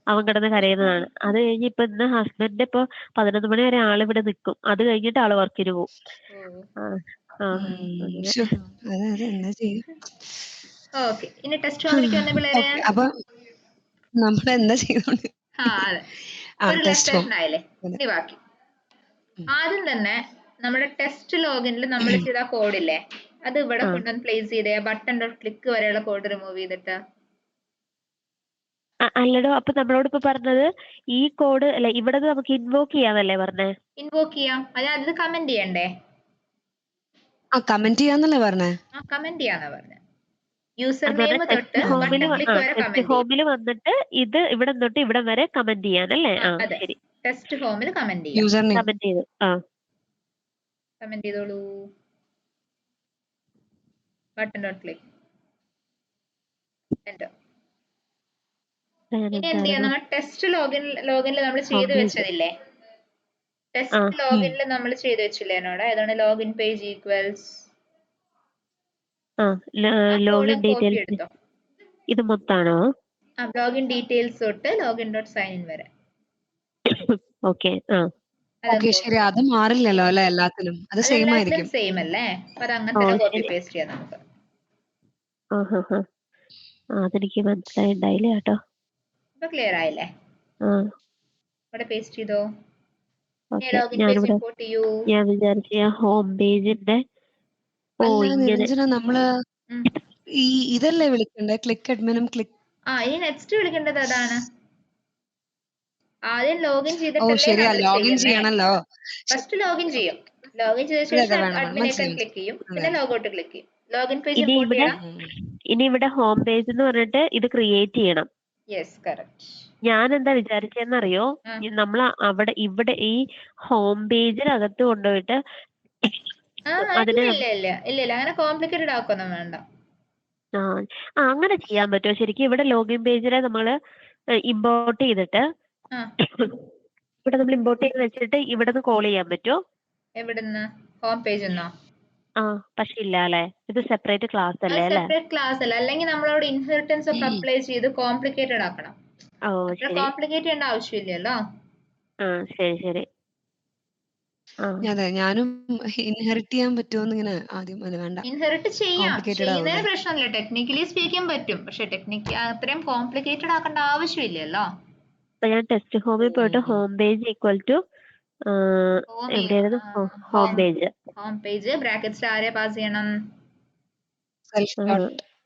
Speaker 3: അവൻ കിടന്ന് കരയുന്നതാണ്. അത് കഴിഞ്ഞ് ഇപ്പൊ ഇന്ന് ഹസ്ബൻഡ് ഇപ്പൊ 11 മണി വരെ ആളിവിടെ നിൽക്കും. അത് കഴിഞ്ഞിട്ട് ആള് വർക്കിന് പോകും.
Speaker 1: ഇനി ടെസ്റ്റ് വന്നിരിക്കുന്ന പിള്ളേരെ
Speaker 2: അപ്പൊ നമ്മൾ എന്താ ചെയ്തോണ്ട്
Speaker 1: ബാക്കി ആദ്യം തന്നെ നമ്മുടെ ടെസ്റ്റ് ലോഗിനിൽ നമ്മൾ ചെയ്ത കോഡില്ലേ, അത് ഇവിടെ കൊണ്ടുവന്ന് പ്ലേസ് ചെയ്തേ. ബട്ടൺ ഡോട്ട് ക്ലിക്ക് വരെയുള്ള കോഡ് റിമൂവ് ചെയ്തിട്ട്.
Speaker 3: അല്ലടോ, അപ്പൊ നമ്മളോട് ഇപ്പൊ പറഞ്ഞത് ഈ കോഡ് അല്ല, ഇവിടെ നമുക്ക് ഇൻവോക്ക് ചെയ്യാന്നല്ലേ പറഞ്ഞേ?
Speaker 1: ഇൻവോക്ക് ചെയ്യാം. അത് കമന്റ് ചെയ്യണ്ടേ?
Speaker 2: കമന്റ് ചെയ്യാന്നല്ലേ പറഞ്ഞേ?
Speaker 1: കമന്റ് ചെയ്യാന്നാ പറഞ്ഞേ. യൂസർ നെയിം തൊട്ട് ബട്ടൺ ക്ലിക്ക് വരെ കമന്റ്
Speaker 3: ഹോമിൽ വന്നിട്ട് ഇത് ഇവിടെ തൊട്ട് ഇവിടെ വരെ കമന്റ് ചെയ്യാനല്ലേ? ശരി,
Speaker 1: ടെസ്റ്റ് ഹോമിൽ കമന്റ് ചെയ്യാം.
Speaker 3: കമന്റ് ചെയ്തു.
Speaker 1: കമന്റ് ചെയ്തോളൂ. Button dot click enter. ഇനി എന്ത് ചെയ്യാം? നമ്മൾ ടെസ്റ്റ് ലോഗിനിൽ നമ്മൾ ചെയ്ത് വെച്ചതില്ലേ, ടെസ്റ്റ് ലോഗിനിൽ നമ്മൾ ചെയ്ത് വെച്ചില്ലേ എന്നോട്? ഏതാണ് login page equals
Speaker 3: login details. ഇത് മൊത്താണോ?
Speaker 1: ലോഗിൻ ഡീറ്റെയിൽസ് തൊട്ട് ലോഗിൻ ഡോട്ട് സൈൻ ഇൻ വരെ.
Speaker 3: ഓക്കെ.
Speaker 2: ശരി, അത് മാറില്ലല്ലോ അല്ലെ? എല്ലാത്തിലും അത് സെയിം ആയിരിക്കും.
Speaker 1: സെയിം അല്ലേ? അത് അങ്ങനെ തന്നെ കോപ്പി പേസ്റ്റ് ചെയ്യാം നമുക്ക്.
Speaker 3: അതെനിക്ക് മനസ്സിലായിണ്ടായില്ല കേട്ടോ.
Speaker 1: ഇപ്പൊ ക്ലിയർ ആയില്ലേ? ഇവിടെ പേസ്റ്റ് ചെയ്തോ.
Speaker 3: ഞാൻ വിചാരിച്ച ഹോം പേജിന്റെ
Speaker 2: നിരഞ്ജന, നമ്മള് ഈ ഇതല്ലേ വിളിക്കണ്ടേ? ക്ലിക്ക് അഡ്മിനും ക്ലിക്ക്.
Speaker 1: ഈ നെക്സ്റ്റ് വിളിക്കേണ്ടത് അതാണ്. ആദ്യം ലോഗിൻ
Speaker 2: ലോഗിൻ ചെയ്യണല്ലോ.
Speaker 1: ഫസ്റ്റ് ലോഗിൻ ചെയ്യും. ലോഗിൻ ചെയ്ത ശേഷം അഡ്മിൻ ഐക്കൺ ക്ലിക്ക് ചെയ്യും, പിന്നെ ലോഗൗട്ട് ക്ലിക്ക് ചെയ്യും. ലോഗിൻ പേജ് ഇമ്പോർട്ട് ചെയ്യണം.
Speaker 3: ഇനി ഇവിടെ ഹോം പേജ് എന്ന് പറഞ്ഞിട്ട് ഇത് ക്രിയേറ്റ് ചെയ്യണം.
Speaker 1: Yes, correct.
Speaker 3: ഞാൻ എന്താ വിചാരിച്ചെന്നറിയോ, നമ്മൾ ഇവിടെ ഈ ഹോം പേജിനകത്ത് കൊണ്ടുപോയിട്ട്
Speaker 1: ഇല്ല അങ്ങനെ കോംപ്ലിക്കേറ്റഡ് ആക്കൊന്നും വേണ്ട.
Speaker 3: അങ്ങനെ ചെയ്യാൻ പറ്റുമോ ശരിക്കും? ഇവിടെ ലോഗിൻ പേജിലെ നമ്മള് ഇമ്പോർട്ട് ചെയ്തിട്ട് ഇവിടെ നമ്മൾ ഇമ്പോർട്ട് ചെയ്ത് വെച്ചിട്ട് ഇവിടുന്ന് കോൾ ചെയ്യാൻ പറ്റുമോ?
Speaker 1: എവിടുന്ന്? ഹോം പേജിന്നോ?
Speaker 3: പക്ഷെ ഇല്ല അല്ലേ, ഇത് സെപ്പറേറ്റ് ക്ലാസ് അല്ലേ?
Speaker 1: സെപ്പറേറ്റ് ക്ലാസ് അല്ല. അല്ലെങ്കിൽ നമ്മളവിടെ ഇൻഹെറിറ്റൻസ് ഒക്കെ അപ്ലൈ ചെയ്ത് കോംപ്ലിക്കേറ്റഡ് ആക്കണം. കോംപ്ലിക്കേറ്റ് ചെയ്യേണ്ട ആവശ്യമില്ലല്ലോ.
Speaker 3: ശരി.
Speaker 2: അതെ, ഞാനും ഇൻഹെറിറ്റ് ചെയ്യാൻ പറ്റുമോ ഇങ്ങനെ ആദ്യം. വേണ്ട,
Speaker 1: ഇൻഹെറിറ്റ് ചെയ്യാം, ചെയ്യുന്നതിന് പ്രശ്നമില്ല. ടെക്നിക്കലി സ്പീക്കിംഗ് പറ്റും, പക്ഷെ അത്രയും കോംപ്ലിക്കേറ്റഡ് ആക്കേണ്ട ആവശ്യമില്ലല്ലോ.
Speaker 3: ഞാൻ ടെസ്റ്റ് ഹോമിൽ പോയിട്ട് home page equal to home
Speaker 1: page brackets ആരെ പാസ് ചെയ്യണം?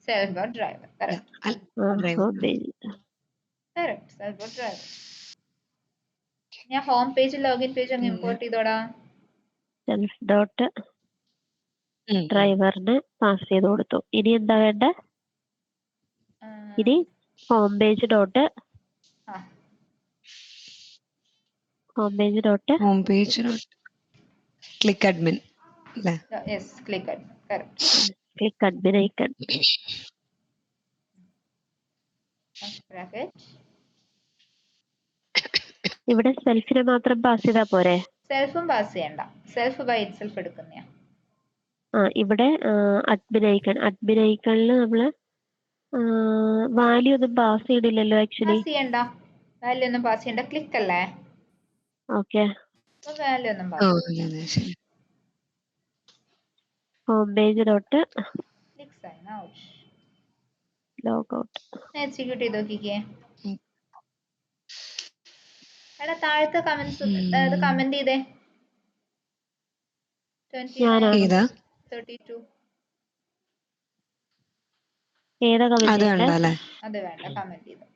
Speaker 1: Self dot driver. ഞാൻ ഹോം പേജ് ലോഗിൻ പേജ് അങ്ങ് ഇമ്പോർട്ട് ചെയ്തോടാ.
Speaker 3: സെൽഫ് ഡോട്ട് ഡ്രൈവറിന് പാസ് ചെയ്ത് കൊടുത്തു. ഇനി എന്താ വേണ്ടേ? ഇനി home page dot
Speaker 2: click admin അല്ലേ?
Speaker 1: Yes, click admin. Correct.
Speaker 3: Click admin icon
Speaker 1: bracket
Speaker 3: ഇവിടെ സെൽഫിനെ മാത്രം പാസ് ചെയ്താ പോരെ?
Speaker 1: സെൽഫും പാസ് ചെയ്യണ്ട, സെൽഫ് ബൈ ഇറ്റ്സെൽഫ് എടുക്കുന്നയാ.
Speaker 3: ഇവിടെ അഡ്മിൻ ഐക്കണിൽ നമ്മള് വാല്യൂ ഒന്നും പാസ് ചെയ്തില്ലല്ലോ ആക്ച്വലി.
Speaker 1: പാസ് ചെയ്യണ്ട, വാല്യൂ ഒന്നും പാസ് ചെയ്യണ്ട, ക്ലിക്ക് അല്ലേ.
Speaker 3: ഓക്കെ,
Speaker 1: വാല്യൂ ഒന്നും pass
Speaker 3: home page dot
Speaker 1: click sign out.
Speaker 3: Log out.
Speaker 1: Execute ചെയ്ത് നോക്കിക്കേ. എടാ താഴത്തെ കമന്റ്സ് കമന്റ് ചെയ്തേ. 32
Speaker 3: ഏതാ കമന്റ്
Speaker 2: അത്
Speaker 3: ചെയ്യണ്ടേ?
Speaker 1: അത് വേണ്ട, കമന്റ് ചെയ്തു.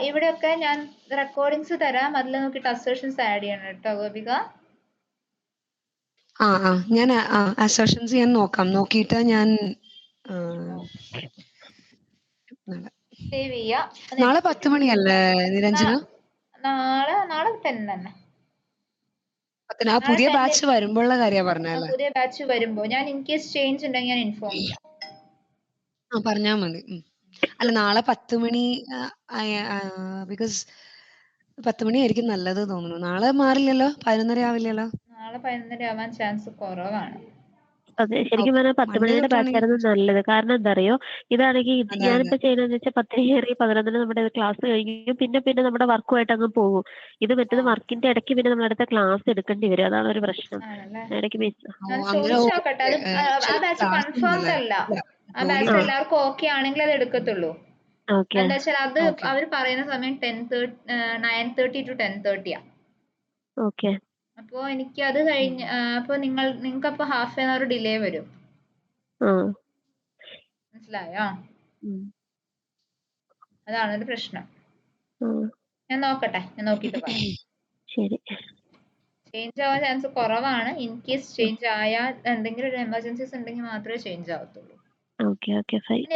Speaker 1: ഇവിടെയൊക്കെ ഞാൻ റെക്കോർഡിങ്സ് തരാം, അതിൽ നോക്കിയിട്ട് അസേഷൻസ് ആഡ് ചെയ്യണം കേട്ടോ ഗോപിക.
Speaker 2: ഞാൻ അസേഷൻസ് ഞാൻ നോക്കാം, നോക്കിയിട്ട് ഞാൻ
Speaker 1: സേവ് ചെയ്യാ.
Speaker 2: നാളെ 10 മണിയല്ലേ നിരഞ്ജന?
Speaker 1: നാളെ 10 തന്നെ.
Speaker 2: പുതിയ ബാച്ച് വരുമ്പോഴുള്ള കാര്യം പറഞ്ഞല്ലേ?
Speaker 1: പുതിയ ബാച്ച് വരുമ്പോ ഞാൻ ഇൻ കേസ് ചേഞ്ച് ഉണ്ടെങ്കിൽ ഞാൻ ഇൻഫോം ചെയ്യാം.
Speaker 2: പറഞ്ഞാ മതി. അല്ല നാളെ 10 മണി, ബിക്കോസ് 10 മണി ആയിരിക്കും നല്ലത് തോന്നുന്നു. നാളെ മാറില്ലല്ലോ, 11:30 ആവില്ലല്ലോ?
Speaker 1: നാളെ 11:30 ആവാൻ ചാൻസ് കുറവാണ്.
Speaker 3: അതെ, ശരിക്കും പറഞ്ഞാൽ 10 മണിയുടെ ബാച്ചായിരുന്നു നല്ലത്. കാരണം എന്താ അറിയോ, ഇതാണെങ്കിൽ ഞാനിപ്പോ ചെയ്യുന്നതെന്ന് വെച്ചാൽ 10 കയറി 11 നമ്മുടെ ക്ലാസ് കഴിഞ്ഞു, പിന്നെ നമ്മുടെ വർക്കുമായിട്ട് അങ്ങ് പോകും. ഇത് മറ്റേത് വർക്കിന്റെ ഇടയ്ക്ക് പിന്നെ നമ്മളടുത്ത ക്ലാസ് എടുക്കേണ്ടി വരും, അതാണ് ഒരു പ്രശ്നം. ഇടയ്ക്ക്
Speaker 1: കൺഫേംഡ് അല്ല, ആ ബാച്ച് എല്ലാവർക്കും ഓക്കെ ആണെങ്കിൽ അത് എടുക്കത്തുള്ളൂ. എന്താ വെച്ചാൽ അത് അവർ പറയുന്ന സമയം 9:30 to 10:30.
Speaker 3: ഓക്കെ,
Speaker 1: അപ്പോ എനിക്ക് അത് കഴിഞ്ഞ് അപ്പൊ നിങ്ങൾക്ക് അപ്പൊ ഹാഫ് ആൻ അവർ ഡിലേ വരും, മനസ്സിലായോ? അതാണ് ഒരു പ്രശ്നം. ഞാൻ നോക്കട്ടെ, ഞാൻ നോക്കിട്ട് പറയാം.
Speaker 3: ശരി,
Speaker 1: ചേഞ്ച് ആവാൻ ചാൻസ് കുറവാണ്. ഇൻ കേസ് ചേഞ്ച് ആയാൽ എന്തെങ്കിലും ഒരു എമർജൻസീസ് ഉണ്ടെങ്കിൽ മാത്രമേ ചേഞ്ച് ആവത്തുള്ളൂ.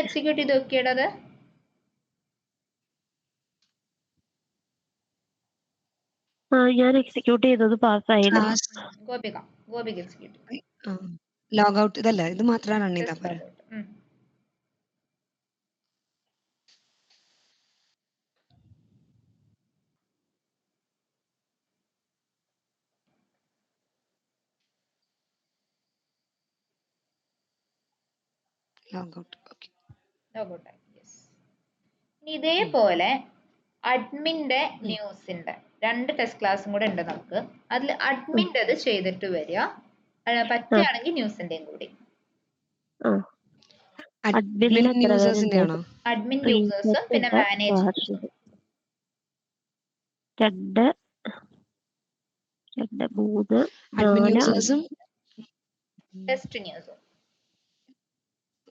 Speaker 1: എക്സിക്യൂട്ട് ചെയ്ത് നോക്കിയത്
Speaker 3: ഞാൻ എക്സിക്യൂട്ട് ചെയ്തത് പാസ്സായില്ല.
Speaker 1: ഗോപിക എക്സിക്യൂട്ട്
Speaker 2: ലോഗ് ഔട്ട് ഇതല്ല, ഇത് മാത്രം റൺ ചെയ്താ പോരെ?
Speaker 1: ഇതേപോലെ അഡ്മിന്റെ ന്യൂസിന്റെ 2 ടെസ്റ്റ് ക്ലാസ്സും കൂടെ ഉണ്ട് നമുക്ക്. അതിൽ അഡ്മിൻ്റെത് ചെയ്തിട്ട് വരിക, പറ്റുകയാണെങ്കിൽ ന്യൂസിന്റെയും കൂടി. അഡ്മിൻ യൂസേഴ്സും പിന്നെ മാനേജേഴ്സും.
Speaker 3: 2 3 4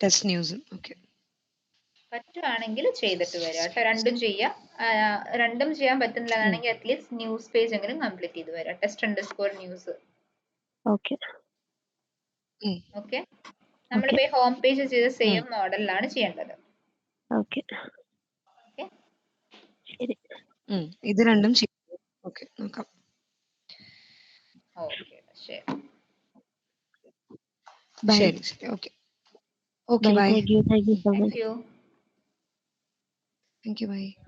Speaker 1: ടെസ്റ്റ് ന്യൂസും പറ്റുകയാണെങ്കിൽ ചെയ്തിട്ട് വരിക കേട്ടോ. രണ്ടും ചെയ്യാൻ പറ്റുന്നില്ലാണെങ്കിൽ അറ്റ്ലീസ്റ്റ് ന്യൂസ് പേജ് എങ്കിലും കംപ്ലീറ്റ് ചെയ്ത് വരാം. test_news. ഓക്കെ, നമ്മളിപ്പോ ഹോം പേജ് ചെയ്ത സെയിം മോഡലിലാണ് ചെയ്യേണ്ടത്.
Speaker 2: ഇത് രണ്ടും നോക്കാം.
Speaker 1: ശരി,
Speaker 2: okay, bye.
Speaker 3: Thank you so much.
Speaker 2: Thank you, bye.